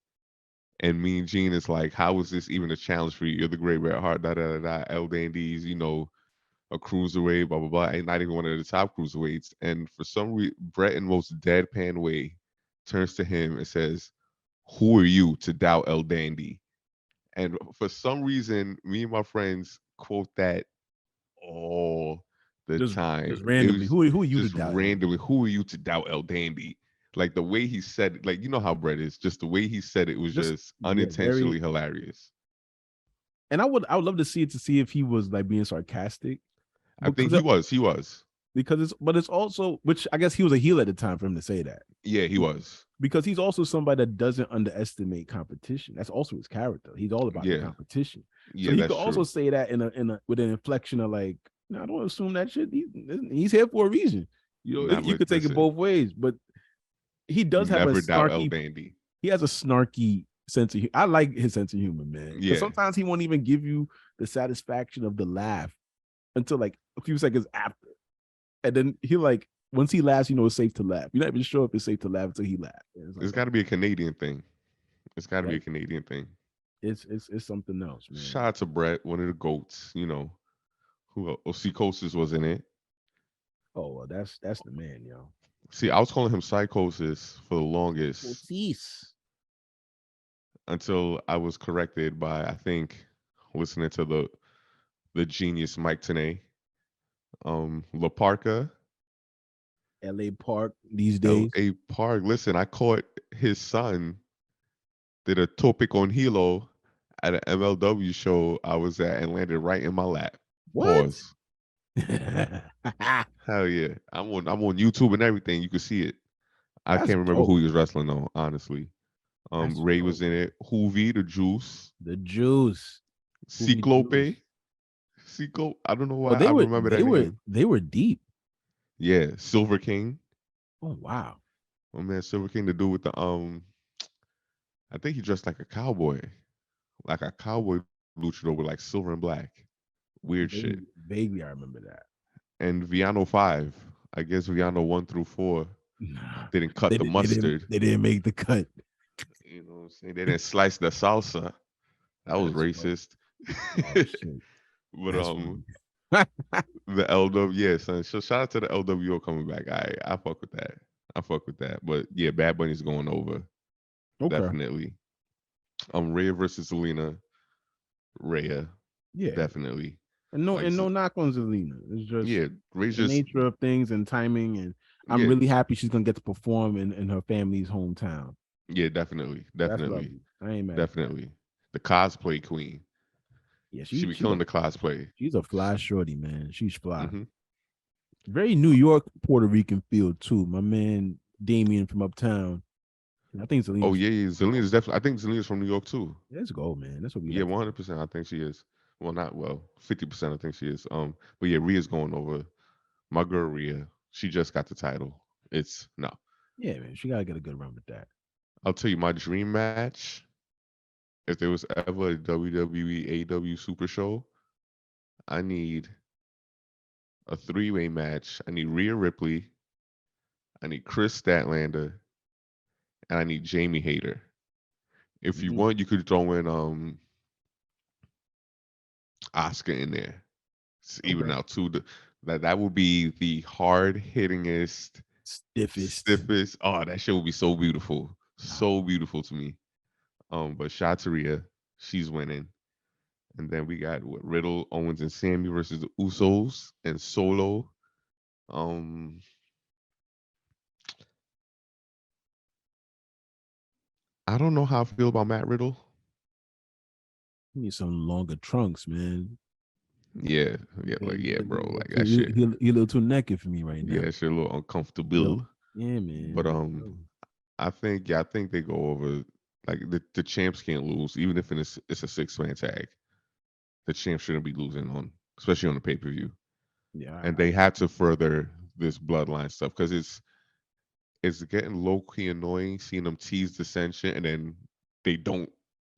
And Mean Gene is like, "How is this even a challenge for you? You're the great Bret Hart, da da da da. El Dandy's, a cruiserweight, blah blah blah, and not even one of the top cruiserweights." And for some reason, Bret, in the most deadpan way, turns to him and says, "Who are you to doubt El Dandy?" And for some reason, me and my friends quote that all the Just time. It randomly. was Who are you to just doubt LD? randomly, "Who are you to doubt El Dandy?" Like the way he said it, like you know how Bret is, just the way he said it was Just just yeah, very. unintentionally hilarious. And I would love to see it to see if he was like being sarcastic I think because he was. it's also which I guess he was a heel at the time for him to say that Yeah, he was. because he's also somebody that doesn't underestimate competition. That's also his character. He's all about the Yeah, competition. So yeah, he that's could also true. say that in a with an inflection of like, no, I don't assume that shit. He's here for a reason. Not You but could take it listen, both ways, but he does have a never doubt El snarky. Dandy. He has a snarky sense of. I like his sense of humor, man. Because Yeah, sometimes he won't even give you the satisfaction of the laugh until like a few seconds after, and then he like once he laughs, you know it's safe to laugh. You're not even sure if it's safe to laugh until he laughs. It's like, It's got to be a Canadian thing. It's got to be yeah, a Canadian thing. it's something else, Shout man. out to Brett, one of the goats. Who Osycosis was in it. Oh well, that's the man, yo. See, I was calling him Psychosis for the longest Cease. until I was corrected by I think listening to the genius Mike Tenay. La Parca, L.A. Park these days. L.A. Park. Listen, I caught his son did a topic on Hilo at an MLW show I was at and landed right in my lap. What? Pause. Hell yeah. I'm on YouTube and everything. You can see it. I That's can't remember who dope. he was wrestling on, honestly. That's Ray was dope. in it. Hoovy, the Juice, The juice. Movie juice. Cyclope. Cyclope. I don't know Oh, why I remember that name. they were deep. Yeah, Silver King. Oh wow. My man Silver King to do with the I think he dressed like a cowboy luchador with like silver and black. Weird shit. Vaguely I remember that. And Viano 5. I guess Viano 1 through 4 Nah. didn't cut the mustard. They didn't make the cut. You know what I'm saying? They didn't slice the salsa. That was That's funny. racist. Oh shit. But That's funny. the LW, yeah, son. So shout out to the LWO coming back. I fuck with that. I fuck with that. But yeah, Bad Bunny's going over. Okay. Definitely. Rhea versus Selena. Rhea. Yeah. Definitely. And Like no knock on Zelina. It's just yeah, Rhea's the just nature of things and timing. And I'm yeah, really happy she's gonna get to perform in her family's hometown. yeah, definitely. That's Definitely. lovely. I ain't mad at that. Definitely. The cosplay queen. Yeah, She be killing the cosplay. she's a fly shorty, man. She's fly. Hmm. Very New York, Puerto Rican feel too. My man Damien from uptown. I think Oh Selena's yeah, yeah. Zelina's definitely. I think Zelina's from New York too. let's go, man. That's what we Yeah, like to one do. hundred percent. I think she is. Well, not well. 50%. I think she is. But yeah, Rhea's going over. My girl Rhea. She just got the title. It's no. Yeah, man. She gotta get a good run with that. I'll tell you my dream match. If there was ever a WWE AW Super Show, I need a three-way match. I need Rhea Ripley. I need Chris Statlander, and I need Jamie Hayter. If you Mm, want, you could throw in Oscar in there. Even okay. out too. That would be the hard hittingest, Stiffest. stiffest. Oh, that shit would be so beautiful, so beautiful to me. But Shataria, she's winning, and then we got what, Riddle, Owens, and Sammy versus the Usos and Solo. Um, I don't know how I feel about Matt Riddle. You need some longer trunks, man. Yeah, yeah, like yeah, bro, like that He, shit. he a little too naked for me right Yeah, now. that shit a little Nope. uncomfortable. Yeah, But man. I think they go over. Like the champs can't lose, even if it's a six-man tag. The champ shouldn't be losing on, especially on the pay per view. Yeah, And they had to further this bloodline stuff because it's getting low key annoying seeing them tease dissension and then they don't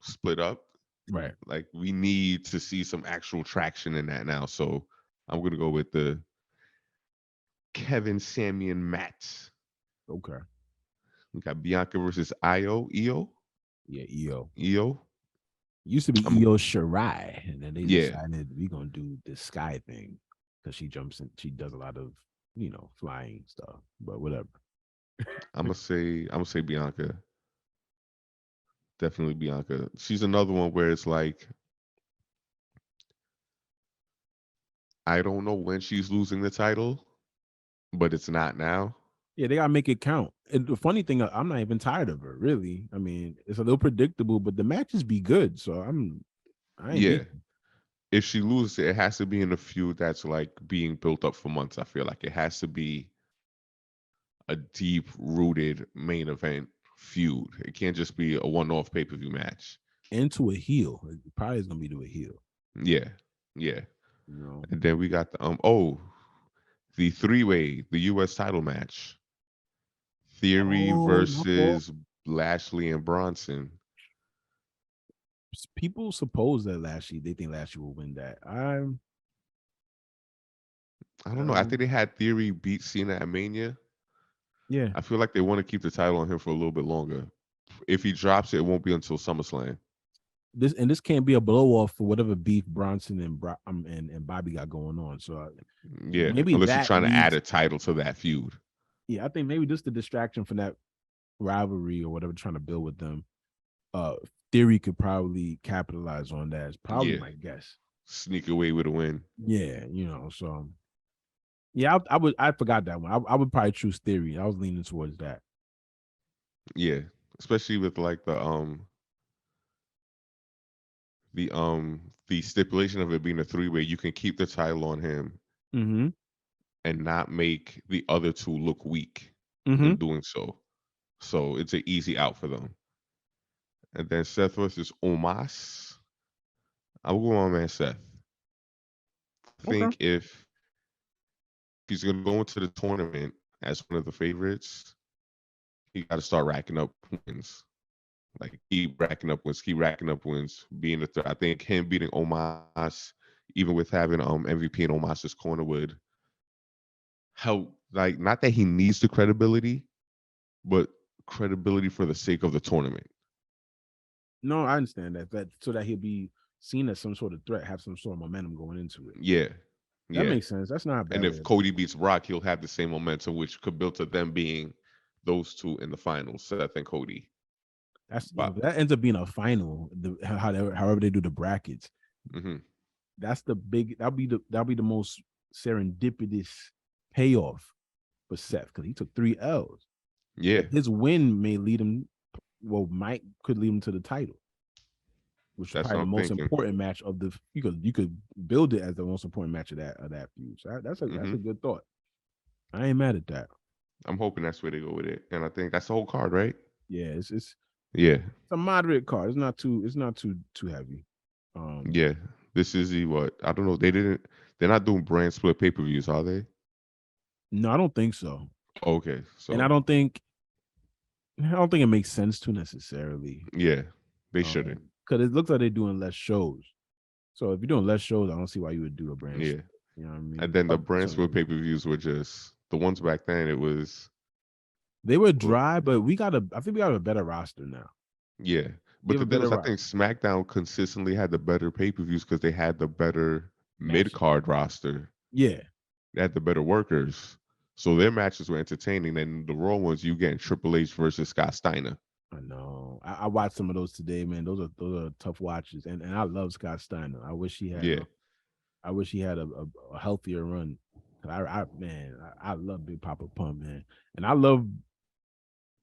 split up. right. Like we need to see some actual traction in that now. So I'm gonna go with the Kevin, Sammy, and Matt. Okay. We got Bianca versus Io. Yeah, EO. Io. Used to be I'm EO Shirai, and then they yeah. decided we're gonna do this sky thing because she jumps in. She does a lot of flying stuff, but whatever. I'm gonna say Bianca. Definitely Bianca. She's another one where it's like I don't know when she's losing the title, but it's not now. Yeah, they gotta make it count. And the funny thing, I'm not even tired of her. Really, I mean, it's a little predictable, but the matches be good. So I ain't Yeah. beat. If she loses it, it has to be in a feud that's like being built up for months. I feel like it has to be a deep rooted main event feud. It can't just be a one off pay per view match. Into a heel. It probably is gonna be to a heel. Yeah. Yeah. You know. And then we got the three way, the US title match. Theory Oh, my fault. versus Lashley and Bronson. People suppose that Lashley, they think Lashley will win that. I don't know. I think they had Theory beat Cena at Mania. Yeah, I feel like they want to keep the title on him for a little bit longer. If he drops it, it won't be until SummerSlam. this can't be a blow off for whatever beef Bronson and Bobby got going on. So Yeah, maybe unless you're that trying to add needs. a title to that feud. Yeah, I think maybe just the distraction from that rivalry or whatever trying to build with them. Uh, Theory could probably capitalize on that. It's probably Yeah, my guess. sneak away with a win. Yeah, so yeah, I forgot that one. I would probably choose Theory. I was leaning towards that. Yeah, especially with like the stipulation of it being a three-way, you can keep the title on him Mm-hmm. and not make the other two look weak Mm-hmm. in doing so. So it's an easy out for them. And then Seth versus Omos. I will go on man Seth. I Okay. think if he's gonna go into the tournament as one of the favorites, he got to start racking up wins. Like keep racking up wins. Being the third, I think him beating Omos, even with having MVP in Omos's corner, would help. Like not that he needs the credibility, but credibility for the sake of the tournament. No, I understand that so that he'll be seen as some sort of threat, have some sort of momentum going into it. Yeah, That yeah. makes sense. That's not a And bad way if to look Cody at it. beats Brock, he'll have the same momentum, which could build to them being those two in the finals, Seth and Cody. That's But that ends up being a final. However they do the brackets. hmm That's the big. That'll be the most serendipitous payoff for Seth because he took 3 L's. yeah, But his win may lead him. Well, might could lead him to the title, which is that's probably what the I'm most thinking. important match of the. You could build it as the most important match of that feud. So that's a hmm good thought. I ain't mad at that. I'm hoping that's where they go with it, and I think that's the whole card, right? Yeah, it's Yeah, a moderate card. It's not too heavy. Um, yeah. This is the what? I don't know. They didn't. They're not doing brand split pay per views, are they? no, I don't think so, Okay, and I so don't think it makes sense to necessarily. yeah, they shouldn't. Because it looks like they're doing less shows. So if you're doing less shows, I don't see why you would do a brand Yeah, split. You know what I and mean? then the Up brand split something. pay per views were just the ones back then. It was They were well, dry, but I think we got a better roster now. yeah. We But have the a thing better is, I think roster. SmackDown consistently had the better pay per views because they had the better mid Matches. card roster. Yeah. They had the better workers. So their matches were entertaining. And the Raw ones, you getting Triple H versus Scott Steiner. I know. I watched some of those today, man. Those are tough watches. And I love Scott Steiner. I wish he had Yeah. a healthier run. I love Big Papa Pump, man. And I love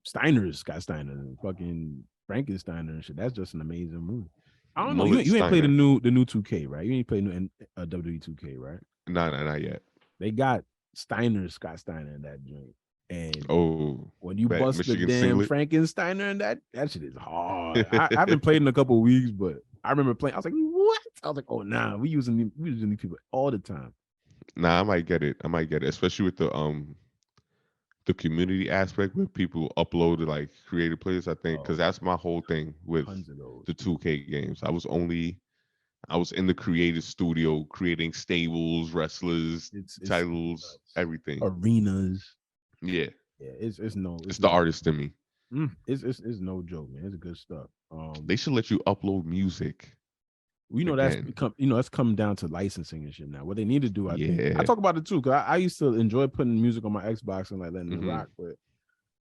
Scott Steiner, and fucking Frankensteiner and shit. That's just an amazing movie. I don't know. You Mullet you ain't played the Steiner. new 2K, right? You ain't played new WWE 2K, right? No, no, not yet. They got Scott Steiner in that joint. And Oh, when you bet bust the Michigan damn singlet. Frankensteiner and that shit is hard. I haven't played in a couple of weeks, but I remember playing. I was like, what? I was like, oh nah, we using these people all the time. Nah, I might get it. I might get it, especially with the community aspect where people upload like creative players. I think because Oh, that's my whole thing with tons of those. the 2K games. I was in the creative studio creating stables, wrestlers, It's titles, nuts. everything. Arenas. Yeah, Yeah, it's no, it's it's the no, artist in me. it's no joke, man. It's good stuff. They should let you upload music We know that's again. become, that's come down to licensing and shit now. What they need to do, I think, I Yeah. talk about it too, because I used to enjoy putting music on my Xbox and like letting it hmm rock, but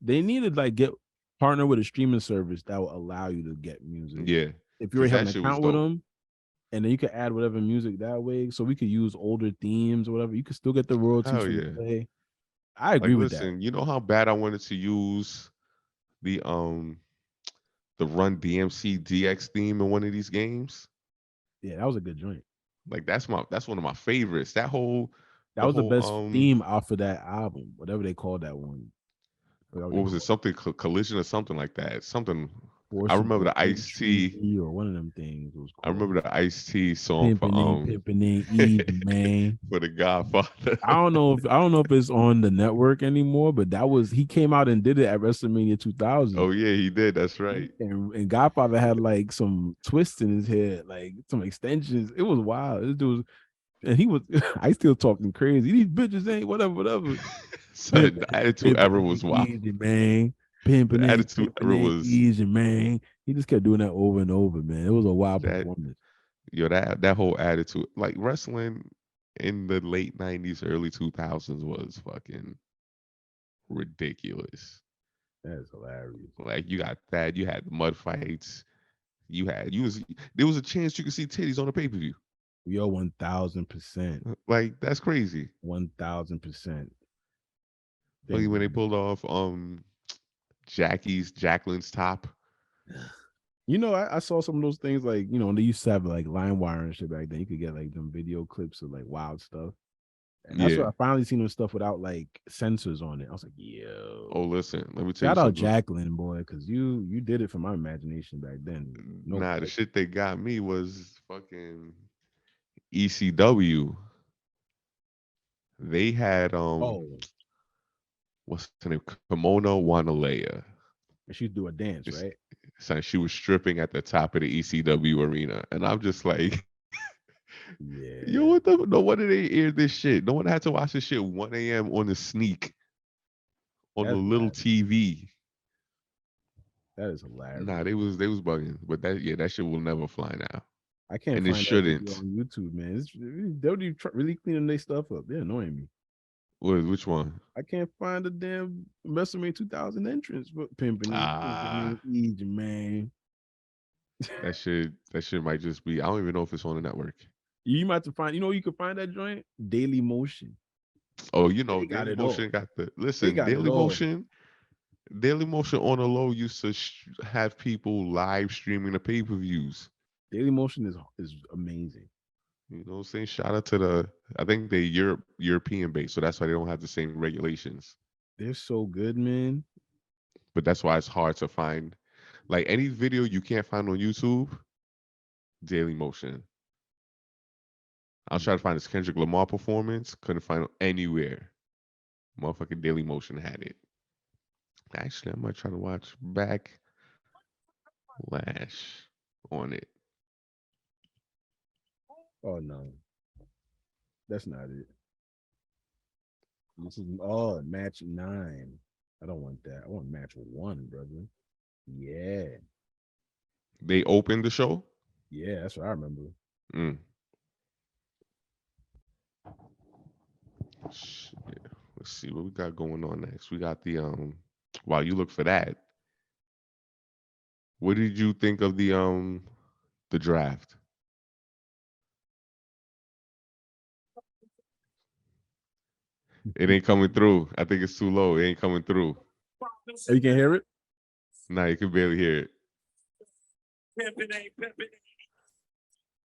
they need to like get partner with a streaming service that will allow you to get music. Yeah. If you Because already have that an shit was account with dope. them, and then you can add whatever music that way, so we could use older themes or whatever. You could still get the royalties Hell from the yeah. play. I Like agree with that. listen, you know how bad I wanted to use the Run DMC DX theme in one of these games? Yeah, that was a good joint. Like that's one of my favorites. That whole That the was the whole best theme off of that album, whatever they called that one. I forgot what they what was it? called Something collision or something like that. Something I Forces remember of the Ice T. Entry or one of them things was I called. remember the Ice T song for Pimpin' ain't easy, man. for the Godfather. I don't know if it's on the network anymore, but he came out and did it at WrestleMania 2000. Oh yeah, he did. That's right. And Godfather had like some twists in his head, like some extensions. It was wild. This dude and he was I still talking crazy. These bitches ain't whatever. Son, the Pimping, attitude pimping era was ain't wild. easy, man. The attitude era Pimping ain't was easy, man. He just kept doing that over and over, man. It was a wild that performance. that whole attitude. Like wrestling in the late 90s, early 2000s was fucking ridiculous. That is hilarious. Like you got that, you had the mud fights, you was there was a chance you could see titties on a pay-per-view. Yo, 1000%. Like that's crazy. 1000%. Like when they Pimping. pulled off Jacqueline's top. You know, I saw some of those things like, when they used to have like line wire and shit back then. You could get like them video clips of like wild stuff. And that's Yeah. what I finally seen them stuff without like sensors on it. I was like, Oh, yo. listen, let me tell you Shout out something. Jacqueline, boy, because you did it for my imagination back then. No, Nah, the shit they got me was fucking ECW. They had oh, what's the name? Kimono Wanalea. and she'd do a dance, It's- right? So she was stripping at the top of the ECW arena, and I'm just like, yo, Yeah, what the? No wonder they aired this shit. No one had to watch this shit 1 a.m. on the sneak on the that's little bad. TV. That is Nah, hilarious. they was bugging, but that shit will never fly now, I can't and it find that video shouldn't. on YouTube, man. They'll be really cleaning their stuff up. They're annoying me. Which one? I can't find the damn WrestleMania 2000 entrance, but pimping Ah, ain't easy, man. that shit might just be. I don't even know if it's on the network. You might have to find, you can find that joint? Daily Motion. Oh, They got Daily it Motion all. got the They listen. got it all. Daily Motion on the low used to have people live streaming the pay-per-views. Daily Motion is amazing. You know what I'm saying? Shout out to I think they European based, so that's why they don't have the same regulations. They're so good, man. But that's why it's hard to find. Like any video you can't find on YouTube, Daily Motion. I was trying to find this Kendrick Lamar performance, couldn't find it anywhere. Motherfucking Daily Motion had it. Actually, I might try to watch Backlash on it. Oh no, that's not it. This is match 9. I don't want that. I want match 1, brother. Yeah, They opened the show. yeah, that's what I remember. Mm. Shit. Let's see what we got going on next. We got the while you look for that, what did you think of the draft? It ain't coming through. I think it's too low. It ain't coming through. Oh, you can hear it? Nah, you can barely hear it.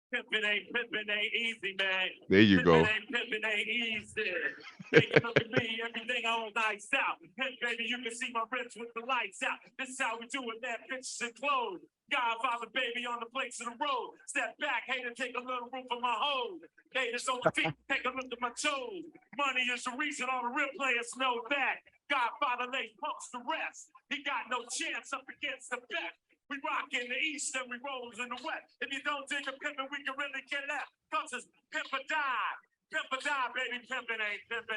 Pimpin' ain't easy, man. There you go. Pimpin' ain't easy. Take a look at me, everything all nice out. Hey, baby, you can see my wrist with the lights out. This is how we do it, man. Bitches and clothes. Godfather, baby, on the plates of the road. Step back, hater, take a little room for my hoe. Haters on the feet, take a look at my toes. Money is the reason all the real players know that. Godfather lays punks to rest. He got no chance up against the best. We rock in the east and we rolls in the west. If you don't dig a pimpin', we can really get that. Cause it's pimp or die. Pimp or die, baby. Pimpin'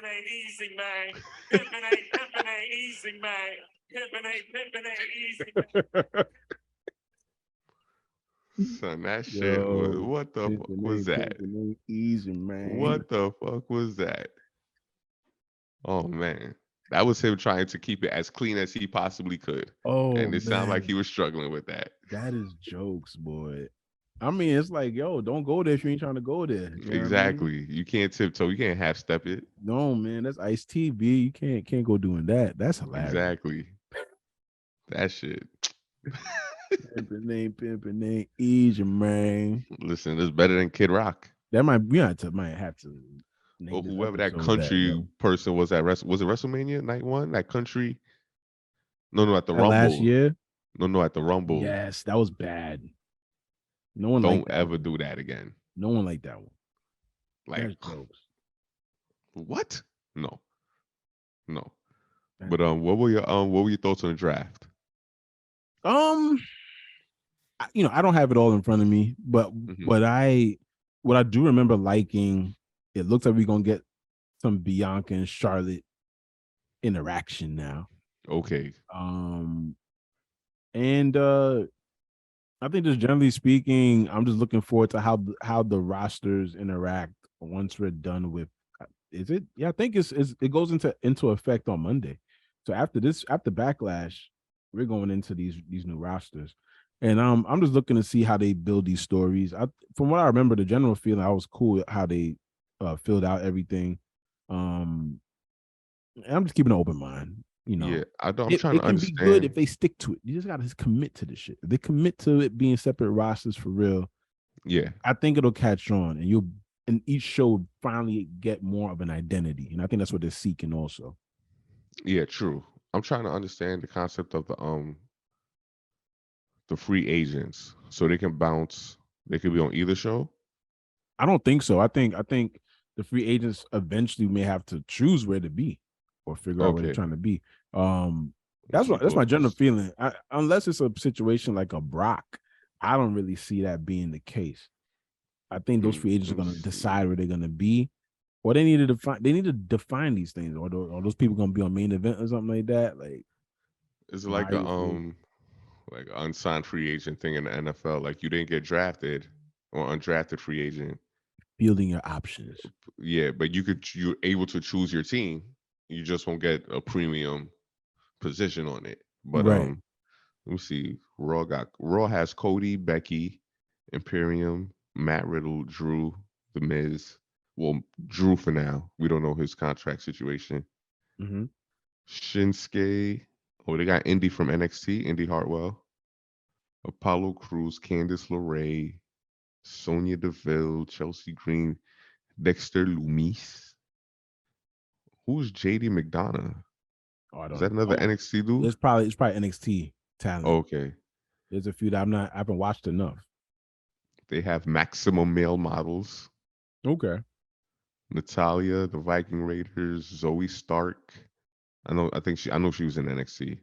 ain't easy, man. Pimpin' ain't easy, man. Pimpin' ain't easy, man. Son, that shit was Yo, what the fuck was that? pimping ain't easy, man. What the fuck was that? Oh man. That was him trying to keep it as clean as he possibly could. Oh And it sounded like he man, was struggling with that. that is jokes, boy. I mean, it's like, yo, don't go there if you ain't trying to go there. You know what I mean? Exactly. You can't tiptoe. You can't half step it. No, man, that's Ice TV. You can't go doing that. That's hilarious. Exactly. That shit. Pimping ain't easy, man. Listen, it's better than Kid Rock. That might have to Or name this whoever that episode that, country yo. person was at was it WrestleMania night one? That country? No, at the That last Rumble. year, No, at the Rumble. yes, that was bad. No one liked Don't that ever one. do that again. No one liked that one. Like That's jokes. what? No. No. That- But what were your thoughts on the draft? Um, I don't have it all in front of me, but Mhm. what I do remember liking it looks like we're gonna get some Bianca and Charlotte interaction now. Okay. And I think just generally speaking, I'm just looking forward to how the rosters interact once we're done with. Is it? Yeah, I think it goes into effect on Monday. So after Backlash, we're going into these new rosters, and I'm just looking to see how they build these stories. From what I remember, the general feeling I was cool with how they filled out everything. And I'm just keeping an open mind. You know, Yeah, I'm it, trying to it can be good if understand. they stick to it. You just gotta commit to the shit. If they commit to it being separate rosters for real, Yeah, I think it'll catch on, and each show will finally get more of an identity. And I think that's what they're seeking also. yeah, true. I'm trying to understand the concept of the free agents, so they can bounce. They could be on either show. I don't think so. I think the free agents eventually may have to choose where to be or figure out where they're Okay, trying to be. let's see That's who my general else. feeling. Unless it's a situation like a Brock, I don't really see that being the case. I think those free agents are Let me going to see. decide where they're going to be, or they need to define. They need to define these things, or those people going to be on main event or something like that. Like Is it my like a free like an unsigned free agent thing in the NFL? Like you didn't get drafted or undrafted free agent. fielding your options. Yeah, but you're able to choose your team. You just won't get a premium position on it. But Right. let me see. Raw has Cody, Becky, Imperium, Matt Riddle, Drew, The Miz. Well, Drew for now. We don't know his contract situation. Mm-hmm. Shinsuke. Oh, they got Indy from NXT, Indy Hartwell. Apollo Cruz, Candice LeRae, Sonya Deville, Chelsea Green, Dexter Lumis. Who's JD McDonough? Oh, I Is don't that another know. NXT dude? It's probably NXT talent. Okay. There's a few that I haven't watched enough. They have Maximum Male Models, Okay. Natalia, the Viking Raiders, Zoe Stark. I know she was in NXT.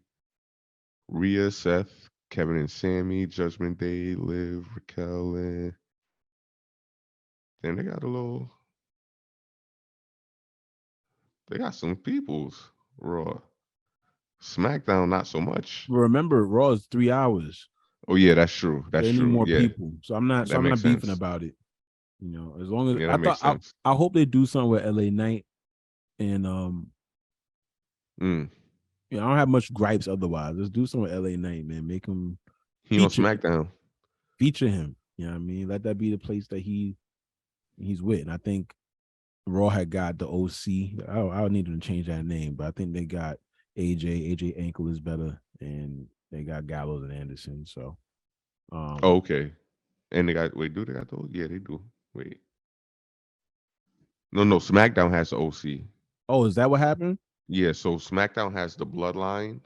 Rhea, Seth, Kevin and Sammy, Judgment Day, Liv, Raquel, and then they got some peoples. Raw. SmackDown, not so much. Remember, Raw is 3 hours. Oh yeah, that's true. That's They need true. more Yeah, people, so I'm not. So that I'm makes not beefing sense. about it. As long as Yeah, that makes sense. I hope they do something with LA Knight, and Mm. I don't have much gripes otherwise. Let's do something with LA Knight, man. Make him He on feature SmackDown. feature him. You know what I mean? Let that be the place that he's with. And I think Raw had got the OC. I would need them to change that name, but I think they got AJ. AJ Ankle is better, and they got Gallows and Anderson. So, Oh, okay. And they got wait, do they got those? Yeah, they do. Wait. No, SmackDown has the OC. oh, is that what happened? Yeah, so SmackDown has the Bloodline.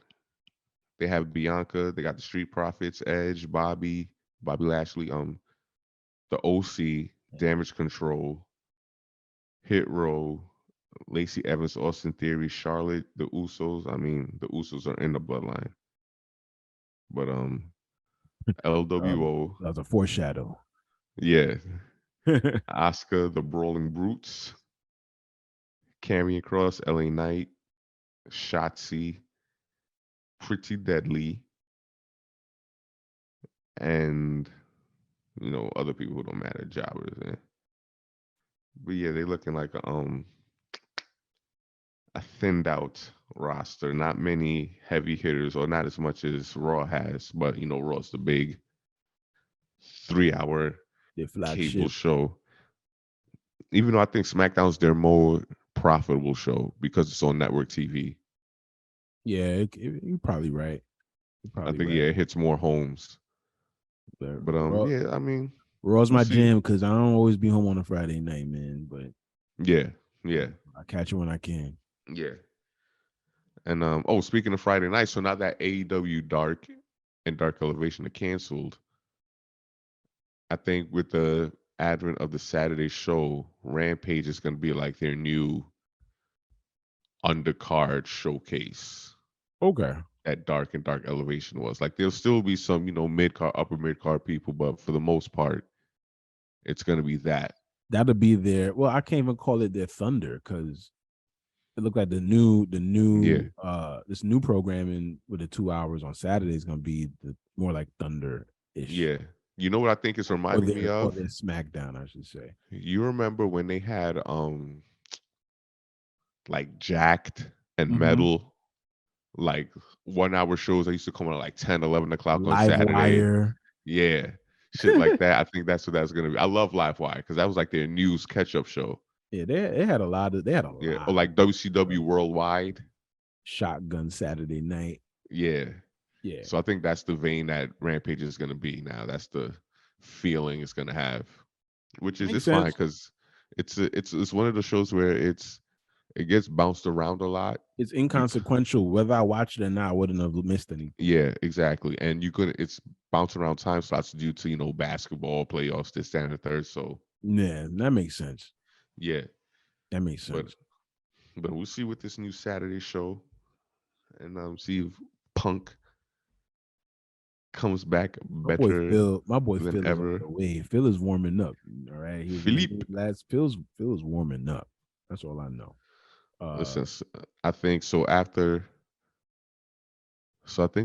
They have Bianca. They got the Street Profits, Edge, Bobby Lashley, the OC, Damage Control, Hit Row, Lacey Evans, Austin Theory, Charlotte, the Usos. I mean, the Usos are in the Bloodline, but LWO, That was a foreshadow. yeah, Asuka, the Brawling Brutes, Karrion Cross, LA Knight, Shotzi, Pretty Deadly, and other people who don't matter, jobbers. But yeah, they looking like a thinned out roster. Not many heavy hitters, or not as much as Raw has. But Raw's the big 3 hour The cable flagship. show. Even though I think SmackDown's their more profitable show because it's on network TV. Yeah, you're probably right. You're I probably think right. it hits more homes. But But yeah, I mean, Raw's we'll my see. jam because I don't always be home on a Friday night, man. But Yeah, yeah, I catch it when I can. yeah. And speaking of Friday night, so now that AEW Dark and Dark Elevation are canceled, I think with the advent of the Saturday show, Rampage is going to be like their new undercard showcase Okay. that Dark and Dark Elevation was. Like there'll still be some, mid card, upper mid card people, but for the most part, it's going to be that. That'll be their. Well, I can't even call it their Thunder because it looked like the new this new programming with the 2 hours on Saturday is gonna be more like Thunder ish. Yeah. You know what I think it's reminding me Or of? their SmackDown, I should say. You remember when they had like Jacked and Mhm. Metal, like 1 hour shows that used to come on at like 10, 11 o'clock on Live Saturday. Wire. Yeah. Shit like that. I think that's what that's gonna be. I love Live Wire because that was like their news catch-up show. Yeah, they had a lot of Yeah. Or like WCW stuff. Worldwide. Shotgun Saturday night. Yeah. Yeah. So I think that's the vein that Rampage is gonna be now. That's the feeling it's gonna have. Which is Makes it's fine sense. because it's one of the shows where it gets bounced around a lot. It's inconsequential. Whether I watch it or not, I wouldn't have missed anything. Yeah, exactly. And it's bouncing around time slots due to, basketball playoffs, this, that, and the third. So Yeah, that makes sense. yeah. That makes But sense. but we'll see with this new Saturday show and see if Punk comes back better My boy than Phil is on ever. the way. Phil is warming up. All right. He was Philippe. last Phil is warming up. That's all I know. Listen, I think so I think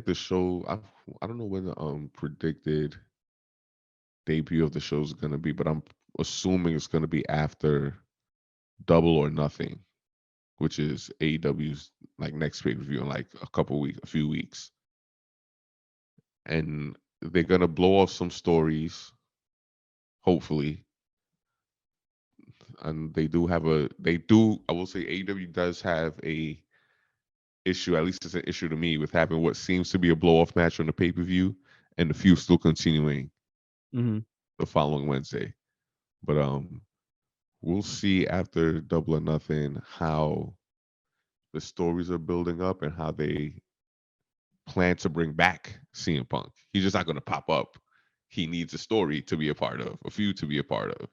the show I don't know when the predicted debut of the show is gonna be, but I'm assuming it's gonna be after Double or Nothing, which is AEW's like next pay-per-view in like a few weeks. And they're gonna blow off some stories, hopefully. And I will say AEW does have a issue, at least it's an issue to me, with having what seems to be a blow off match on the pay-per-view and the feud still continuing Mhm. the following Wednesday. But we'll see after Double or Nothing how the stories are building up and how they plan to bring back CM Punk. He's just not going to pop up. He needs a story to be a part of, a feud to be a part of.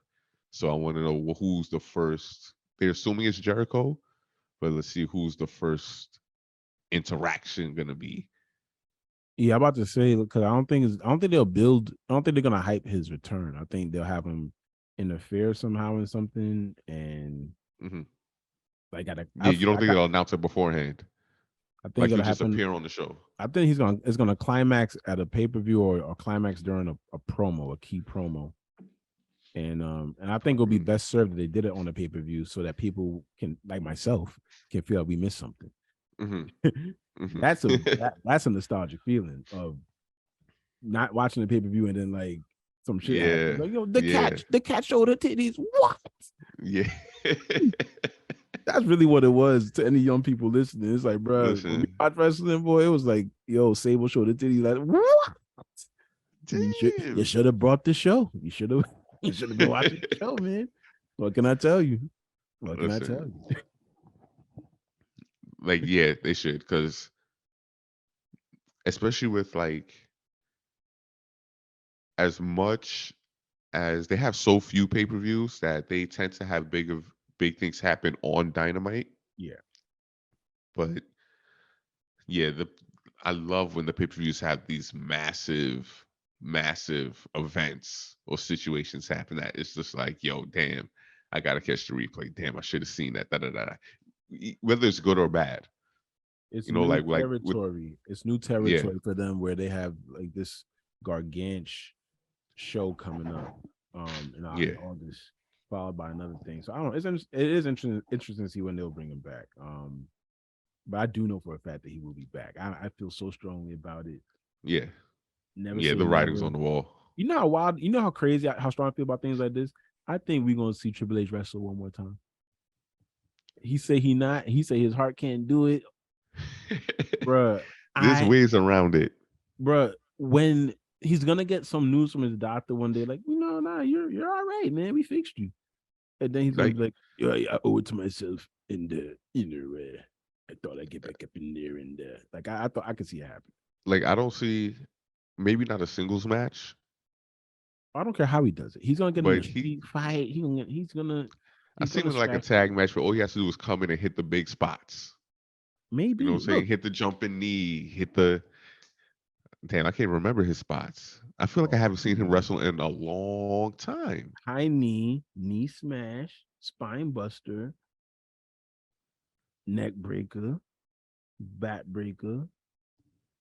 So I want to know who's the first. They're assuming it's Jericho, but let's see who's the first interaction going to be. Yeah, I'm about to say because I don't think they're gonna hype his return. I think they'll have him interfere somehow in something and Mm-hmm. like Yeah, you don't think they'll announce it beforehand? I think Like he'll it'll just happen. appear on the show. I think it's gonna climax at a pay-per-view or climax during a promo, a key promo. And I think it'll be best served that they did it on a pay-per-view so that people can, like myself, can feel like we missed something. Mm-hmm. Mm-hmm. That's a nostalgic feeling of not watching the pay-per-view and then like some shit happens. Like, yo, the cat showed her titties. What? Yeah. That's really what it was to any young people listening. It's like, bro, when we watch wrestling, boy, it was like, yo, Sable showed her titties. Like, what? You should have brought the show. You should have been watching the show, man. What can I tell you? What can I tell you? Like, yeah, they should, because especially with like as much as they have so few pay-per-views that they tend to have big things happen on Dynamite. Yeah. But yeah, I love when the pay-per-views have these massive, massive events or situations happen that it's just like, yo, damn, I gotta catch the replay. Damn, I should have seen that. Da, da, da. Whether it's good or bad. It's New new like territory. It's new territory for them where they have like this gargantuan show coming up in August, followed by another thing. So I don't know. It is interesting to see when they'll bring him back. But I do know for a fact that he will be back. I feel so strongly about it. Yeah. Never Yeah, say the writing's never. on the wall. You know how wild, you know how crazy, how strong I feel about things like this. I think we're gonna see Triple H wrestle one more time. He say his heart can't do it. Bruh. There's ways around it. Bruh, when he's gonna get some news from his doctor one day, like, nah, you're all right, man. We fixed you. And then he's gonna be like, yeah, I owe it to myself in the I thought I'd get back up in there and like I thought I could see it happen. Like I don't see maybe not a singles match. I don't care how he does it. He's gonna get in a street fight. I see him in like a tag match where all he has to do is come in and hit the big spots. Maybe. You know what I'm saying? Hit the jumping knee, hit the damn, I can't remember his spots. I feel like I haven't seen him wrestle in a long time. High knee, knee smash, spine buster, neck breaker, bat breaker,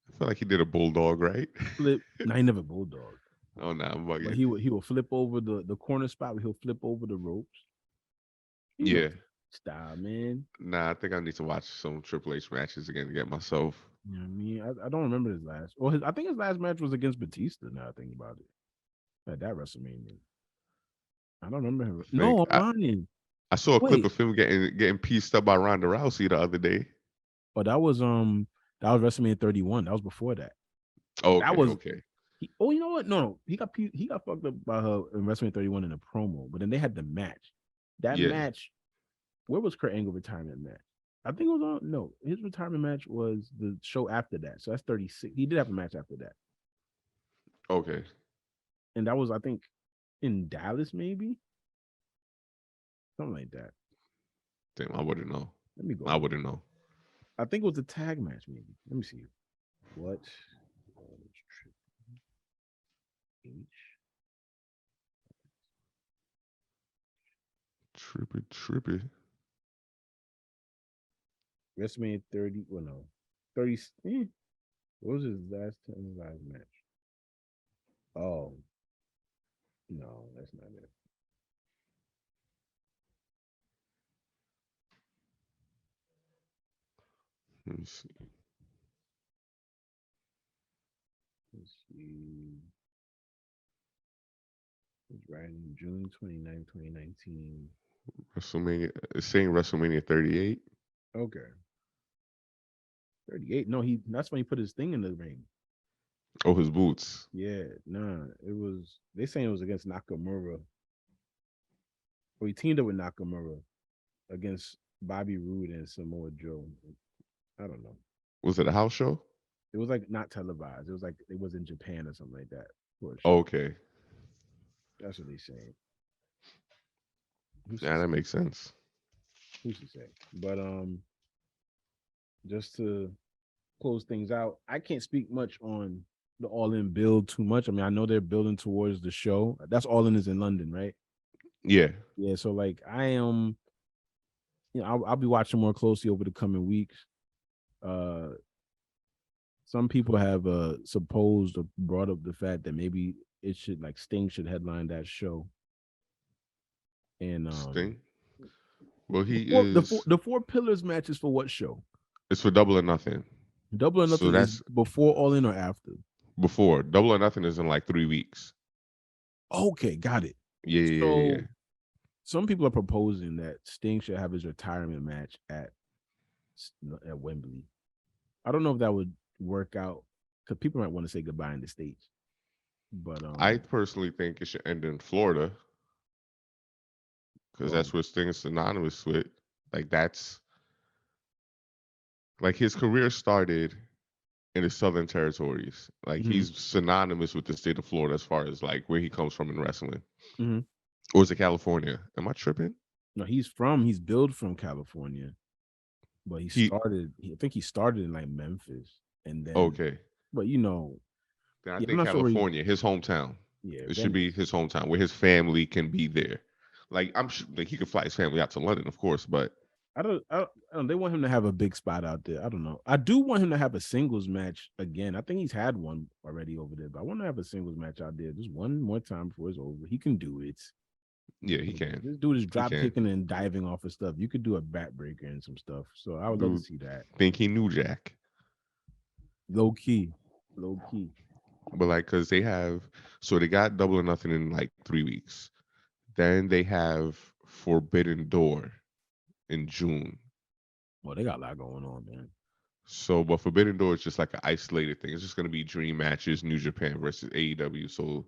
I feel like he did a bulldog, right? flip. No, he never bulldog. Oh no, I'm But bugging. he will flip over the corner spot where he'll flip over the ropes. He Yeah. style, man. Nah, I think I need to watch some Triple H matches again to get myself. You know what I mean? I don't remember his last. Well, I think his last match was against Batista. Now I think about it, at that WrestleMania. I don't remember him. I think No, I'm lying. I saw a clip Wait. of him getting pieced up by Ronda Rousey the other day. Oh, that was WrestleMania 31. That was before that. Oh, That okay, was okay. you know what? No, he got fucked up by her in WrestleMania 31 in a promo, but then they had the match. That Yeah. match, where was Kurt Angle retirement match? I think it was on. No, his retirement match was the show after that. So that's 36. He did have a match after that, Okay. and that was, I think, in Dallas, maybe something like that. Damn, I wouldn't know. Let me go. I wouldn't know. I think it was a tag match, maybe. Let me see. What? Trippy. WrestleMania 30. Well, no, 30. What was his last match? Oh, no, that's not it. Let me see. Let's see. It's right in June 29, 2019. WrestleMania. It's saying WrestleMania 38. Okay. 38. No, that's when he put his thing in the ring. Oh, his boots. Yeah, nah. They saying it was against Nakamura. Well, he teamed up with Nakamura against Bobby Roode and Samoa Joe. I don't know. Was it a house show? It was like not televised. It was like it was in Japan or something like that. Okay. That's what they saying. Yeah, that makes sense. Who's to say? But just to close things out, I can't speak much on the All In build too much. I mean, I know they're building towards the show. That's All In is in London, right? Yeah. Yeah. So like I am, I'll be watching more closely over the coming weeks. Some people have supposed or brought up the fact that maybe it should, like, Sting should headline that show. And Sting. Well, he the four pillars matches for what show? It's for Double or Nothing. Double or Nothing is before All In or after? Before. Double or Nothing is in like 3 weeks. Okay, got it. Yeah. Some people are proposing that Sting should have his retirement match at Wembley. I don't know if that would work out because people might want to say goodbye in the States. But I personally think it should end in Florida because that's where Sting is synonymous with. Like that's like his career started in the Southern Territories. Like he's synonymous with the state of Florida as far as like where he comes from in wrestling. Or is it California? Am I tripping? No, he's billed from California, but I think he started in like Memphis, and then but then I think California, his hometown. Yeah, it should be his hometown where his family can be there. Like I'm sure like he could fly his family out to London, of course, but I don't. They want him to have a big spot out there. I don't know. I do want him to have a singles match again. I think he's had one already over there, but I want to have a singles match out there just one more time before it's over. He can do it. Yeah, he can. This dude is drop kicking and diving off of stuff. You could do a backbreaker and some stuff. So I would love to see that. Think he knew Jack. Low key. But like, cause they got Double or Nothing in like 3 weeks. Then they have Forbidden Door in June. Well, they got a lot going on, man. So, but Forbidden Door is just like an isolated thing. It's just gonna be dream matches, New Japan versus AEW. So,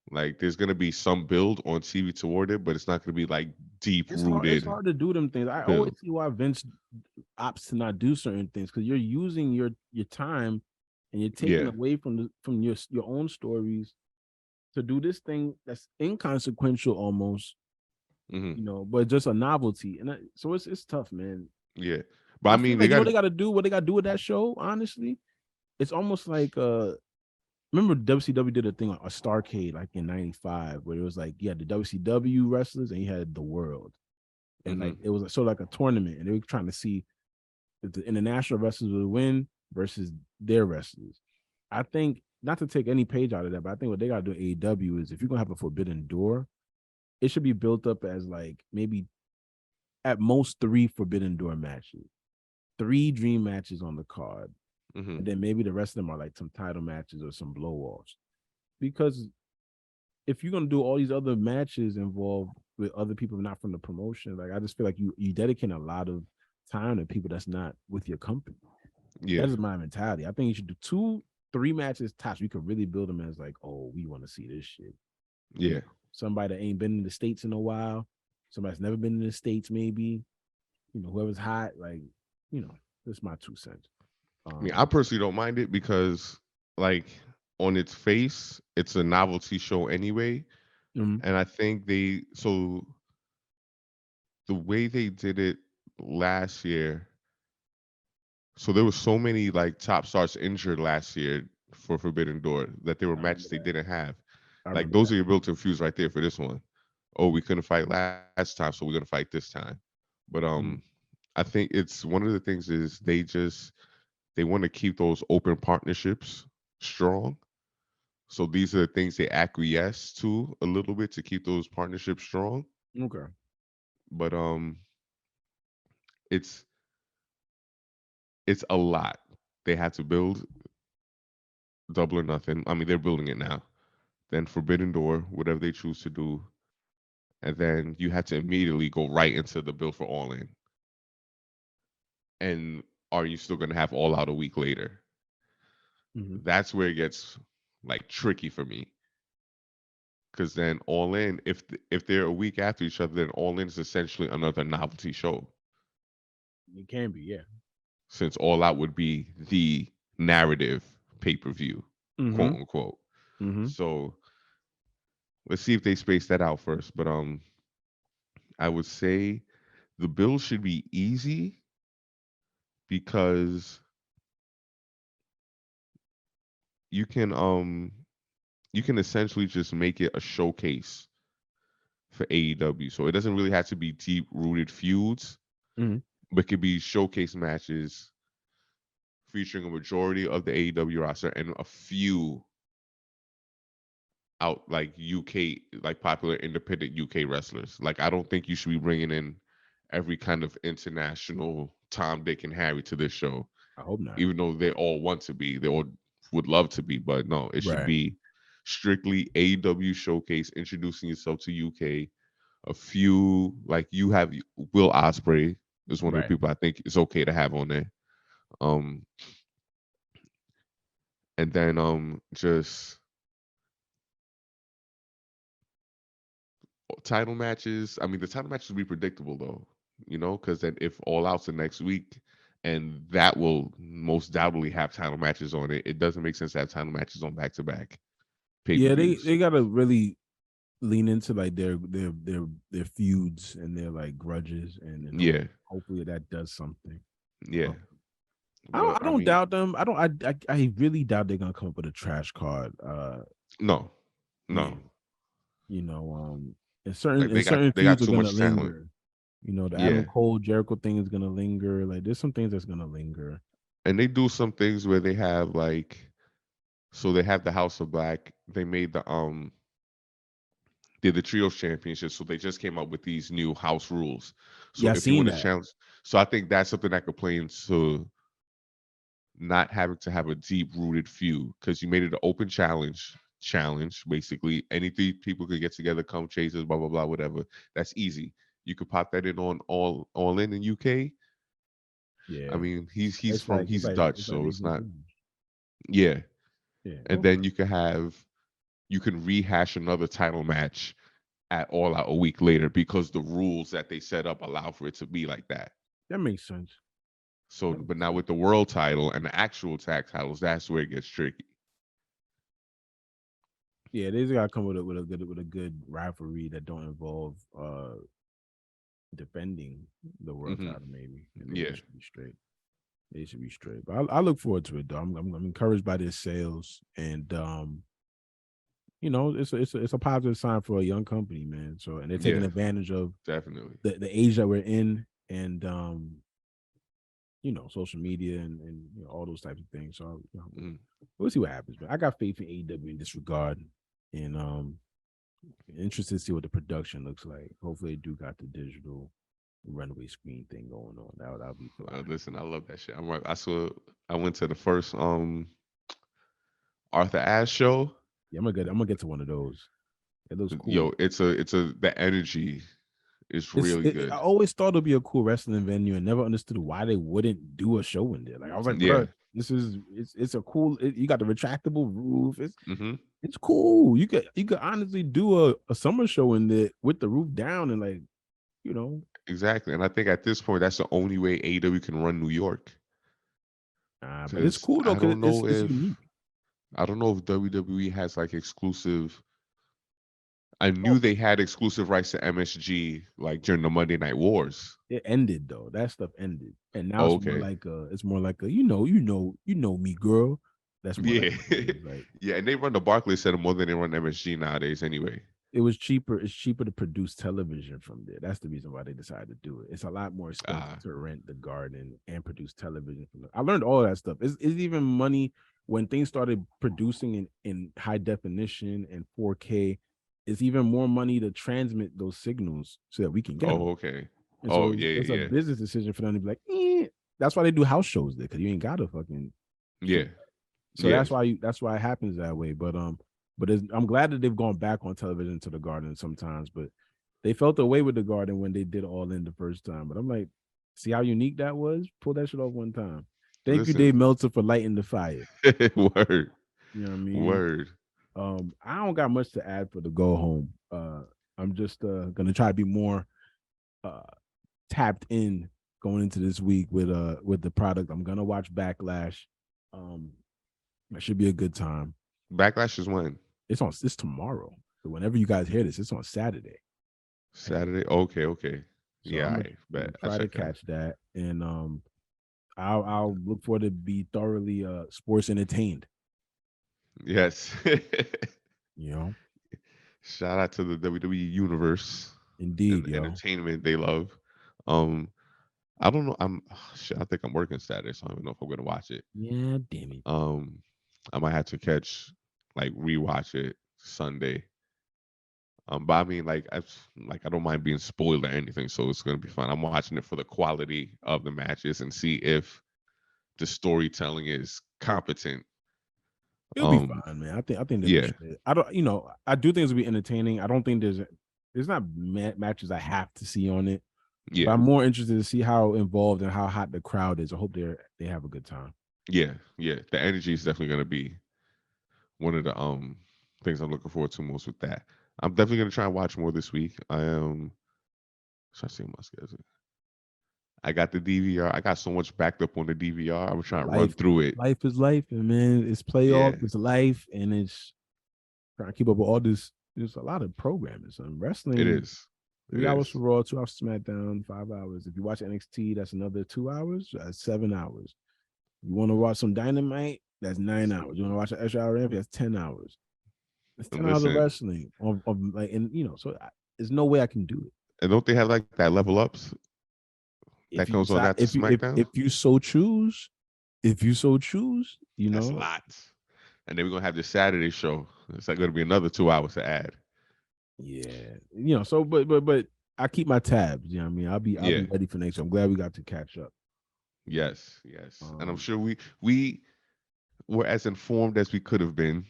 like, there's gonna be some build on TV toward it, but it's not gonna be like deep rooted. It's hard to do them things. I always see why Vince opts to not do certain things because you're using your time and you're taking away from your own stories to do this thing that's inconsequential almost. But just a novelty, and so it's tough, man. Yeah, but I mean, they got to do what they got to do with that show. Honestly, it's almost like remember WCW did a thing, a Starcade, like in '95, where it was like you had the WCW wrestlers and you had the world, and like it was sort of like a tournament, and they were trying to see if the international wrestlers would win versus their wrestlers. I think not to take any page out of that, but I think what they got to do in AEW is if you're gonna have a Forbidden Door, it should be built up as like maybe at most 3 Forbidden Door matches, 3 dream matches on the card, and then maybe the rest of them are like some title matches or some blow offs. Because if you're gonna do all these other matches involved with other people not from the promotion, like I just feel like you dedicate a lot of time to people that's not with your company. Yeah. That is my mentality. I think you should do 2, 3 matches tops. We could really build them as like, oh, we want to see this shit. Yeah. You know, somebody that ain't been in the States in a while, somebody that's never been in the States, maybe, whoever's hot, like, that's my 2 cents. I mean, I personally don't mind it because, like, on its face, it's a novelty show anyway. And I think the way they did it last year, so there were so many like top stars injured last year for Forbidden Door that there were matches they didn't have. Like those are your built-in feuds right there for this one. Oh, we couldn't fight last time, so we're gonna fight this time. But I think it's one of the things is they want to keep those open partnerships strong. So these are the things they acquiesce to a little bit to keep those partnerships strong. Okay. But it's a lot. They have to build Double or Nothing. I mean, they're building it now. Then Forbidden Door, whatever they choose to do. And then you have to immediately go right into the build for All In. And are you still going to have All Out a week later? That's where it gets like tricky for me. Because then All In, if they're a week after each other, then All In is essentially another novelty show. It can be, yeah. Since All Out would be the narrative pay-per-view, quote unquote. So let's see if they space that out first. But I would say the build should be easy because you can essentially just make it a showcase for AEW. So it doesn't really have to be deep rooted feuds, but it could be showcase matches featuring a majority of the AEW roster and a few out like UK, like popular independent UK wrestlers. Like I don't think you should be bringing in every kind of international Tom, Dick, and Harry to this show. I hope not. Even though they all want to be, they all would love to be, but no, it should be strictly AEW showcase, introducing yourself to UK. A few like you have Will Ospreay is one of the people I think it's okay to have on there. And then just title matches. I mean, the title matches will be predictable though, because then if All Out's the next week, and that will most doubtly have title matches on it, it doesn't make sense to have title matches on back to back. Yeah, they gotta really lean into like their feuds and their like grudges, and hopefully that does something. Yeah. I don't doubt them. I really doubt they're gonna come up with a trash card. No. Yeah. And certain feuds are gonna linger. The Adam Cole Jericho thing is gonna linger. Like there's some things that's gonna linger. And they do some things where they have like, so they have the House of Black. They made did the Trios Championship, so they just came up with these new house rules. So if you want to challenge, so I think that's something that could play into not having to have a deep rooted feud because you made it an open challenge. Basically, any 3 people could get together, come chasers, blah blah blah, whatever. That's easy. You could pop that in on all in UK. Yeah, I mean he's Dutch, so it's not. Yeah. And then you can rehash another title match at All Out a week later because the rules that they set up allow for it to be like that. That makes sense. So, but now with the world title and the actual tag titles, that's where it gets tricky. Yeah, they just gotta come with a good rivalry that don't involve defending the world title, maybe. And yeah, should be straight. They should be straight. But I look forward to it though. I'm encouraged by their sales, and it's a positive sign for a young company, man. So and they're taking Yeah, advantage of definitely. the age that we're in, and social media and all those types of things. So we'll see what happens. But I got faith in AEW in this regard, and interested to see what the production looks like. Hopefully, they do got the digital runway screen thing going on. That'll be fun. Listen, I love that shit. I went to the first Arthur Ashe show. Yeah, I'm gonna get to one of those. It looks cool. Yo, the energy is really good. I always thought it'd be a cool wrestling venue and never understood why they wouldn't do a show in there. Like I was like, Yeah. bro, it's a cool. You got the retractable roof. Mm-hmm. It's cool. You could honestly do a summer show in there with the roof down and like, Exactly. And I think at this point that's the only way AEW can run New York. But it's cool though, because it's unique. I don't know if WWE has like exclusive. I knew they had exclusive rights to MSG like during the Monday Night Wars. It ended though. That stuff ended, and now it's more like a you know me, girl. That's more like yeah, and they run the Barclays Center more than they run MSG nowadays. Anyway, it was cheaper. It's cheaper to produce television from there. That's the reason why they decided to do it. It's a lot more expensive to rent the Garden and produce television from there. I learned all that stuff. It's even money when things started producing in high definition and 4K. It's even more money to transmit those signals so that we can get them. Okay. And so it's a business decision for them to be like, That's why they do house shows there, because you ain't gotta fucking So that's why it happens that way. But I'm glad that they've gone back on television to the Garden sometimes. But they felt away with the Garden when they did All In the first time. But I'm like, see how unique that was? Pull that shit off one time. Thank you, Dave Meltzer, for lighting the fire. Word. You know what I mean? Word. I don't got much to add for the go home. I'm just gonna try to be more tapped in going into this week with the product. I'm gonna watch Backlash. It should be a good time. Backlash is when? It's tomorrow. So whenever you guys hear this, it's on Saturday. Saturday. Okay. So Yeah, I bet. Try to catch that, and I'll look forward to be thoroughly sports entertained. Yes. Shout out to the WWE universe. Indeed, entertainment they love. I don't know. I think I'm working Saturday, so I don't even know if I'm gonna watch it. Yeah, damn it. I might have to rewatch it Sunday. But I mean, I don't mind being spoiled or anything, so it's gonna be fun. I'm watching it for the quality of the matches and see if the storytelling is competent. It'll be fine, man. I think I don't, I do think it'll be entertaining. I don't think there's not matches I have to see on it. Yeah, but I'm more interested to see how involved and how hot the crowd is. I hope they have a good time. Yeah. The energy is definitely gonna be one of the things I'm looking forward to most with that. I'm definitely gonna try and watch more this week. I am trying to see my schedule. I got the DVR. I got so much backed up on the DVR. I'm trying to run through it. Life is life, and man, it's playoff, it's life, and it's trying to keep up with all this. There's a lot of programming. So wrestling, it is 3 hours for Raw, 2 hours for SmackDown, 5 hours. If you watch NXT, that's another 2 hours. That's 7 hours. You want to watch some Dynamite? That's 9 hours. You want to watch an SRM? That's 10 hours. It's 10 hours of wrestling. So there's no way I can do it. And don't they have that level ups? That goes on after SmackDown? If you so choose, that's a lot. And then we're gonna have the Saturday show. It's gonna be another 2 hours to add. Yeah, so but I keep my tabs. You know what I mean? I'll be ready for next. I'm glad we got to catch up. Yes. And I'm sure we were as informed as we could have been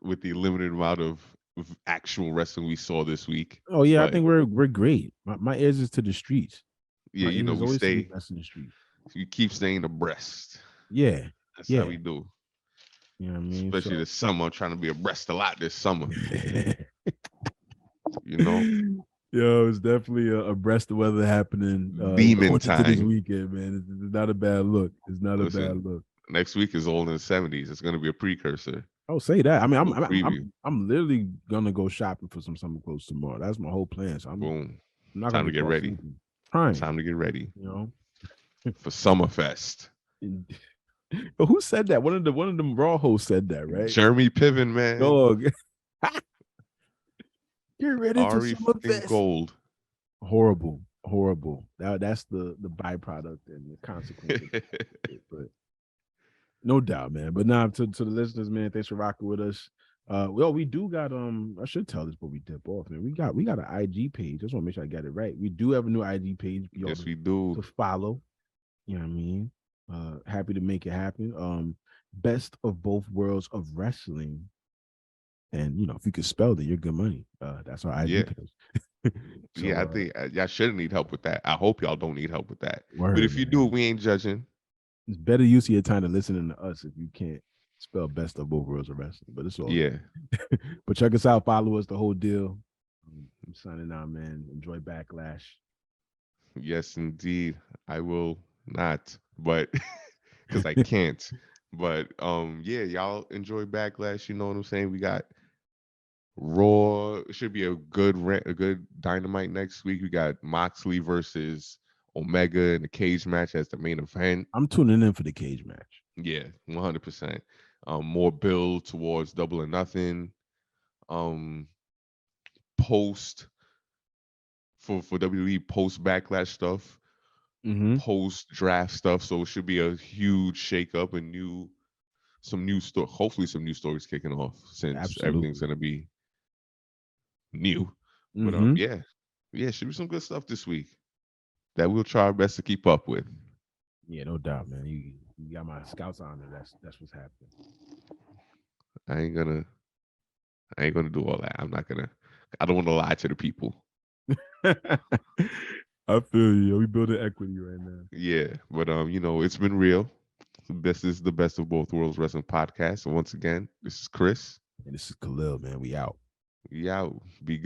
with the limited amount of actual wrestling we saw this week. Oh yeah, I think we're great. My ears is to the streets. Yeah, we stay in the street. You keep staying abreast. Yeah. That's how we do. You know what I mean? Especially this summer. I'm trying to be abreast a lot this summer. Yo, it's definitely a breast of weather happening. Demon time this weekend, man. It's not a bad look. It's not a bad look. Next week is all in the 70s. It's gonna be a precursor. Oh, say that. I mean, I'm literally gonna go shopping for some summer clothes tomorrow. That's my whole plan. So boom. I'm not time to get ready. Time to get ready. You know, for Summerfest. But who said that? One of them Raw hosts said that, right? Jeremy Piven, man. Dog. Get ready to Ari some of fucking this. Gold. Horrible. That's the byproduct and the consequence of it. But no doubt, man. But now to the listeners, man, thanks for rocking with us. Well, we do got I should tell this, but we dip off, man. We got an IG page. Just want to make sure I got it right. We do have a new IG page. Yes, we do. To follow. You know what I mean? Happy to make it happen. Best of both worlds of wrestling. And if you can spell that, you're good money. That's our IG page. So, yeah, I think y'all shouldn't need help with that. I hope y'all don't need help with that. Word, but if you man. do, we ain't judging. It's better use of your time to listening to us if you can't spell best of both worlds of wrestling. But it's all good. But check us out, follow us, the whole deal. I'm signing out, man. Enjoy Backlash. Yes, indeed. I will not, but because I can't. But yeah, y'all enjoy Backlash. You know what I'm saying? We got Raw. It should be a good Dynamite next week. We got Moxley versus Omega in the cage match as the main event. I'm tuning in for the cage match. Yeah, 100%. More build towards Double or Nothing. Post for WWE post Backlash stuff. Post draft stuff. So it should be a huge shakeup and hopefully some new stories kicking off since everything's gonna be new. But yeah, should be some good stuff this week that we'll try our best to keep up with. Yeah, no doubt, man. You got my scouts on there. That's what's happening. I ain't gonna do all that. I don't want to lie to the people. I feel you. We building equity right now. Yeah, but it's been real. This is the Best of Both Worlds Wrestling Podcast. So once again, this is Chris. And this is Khalil, man. We out. We out. Be good.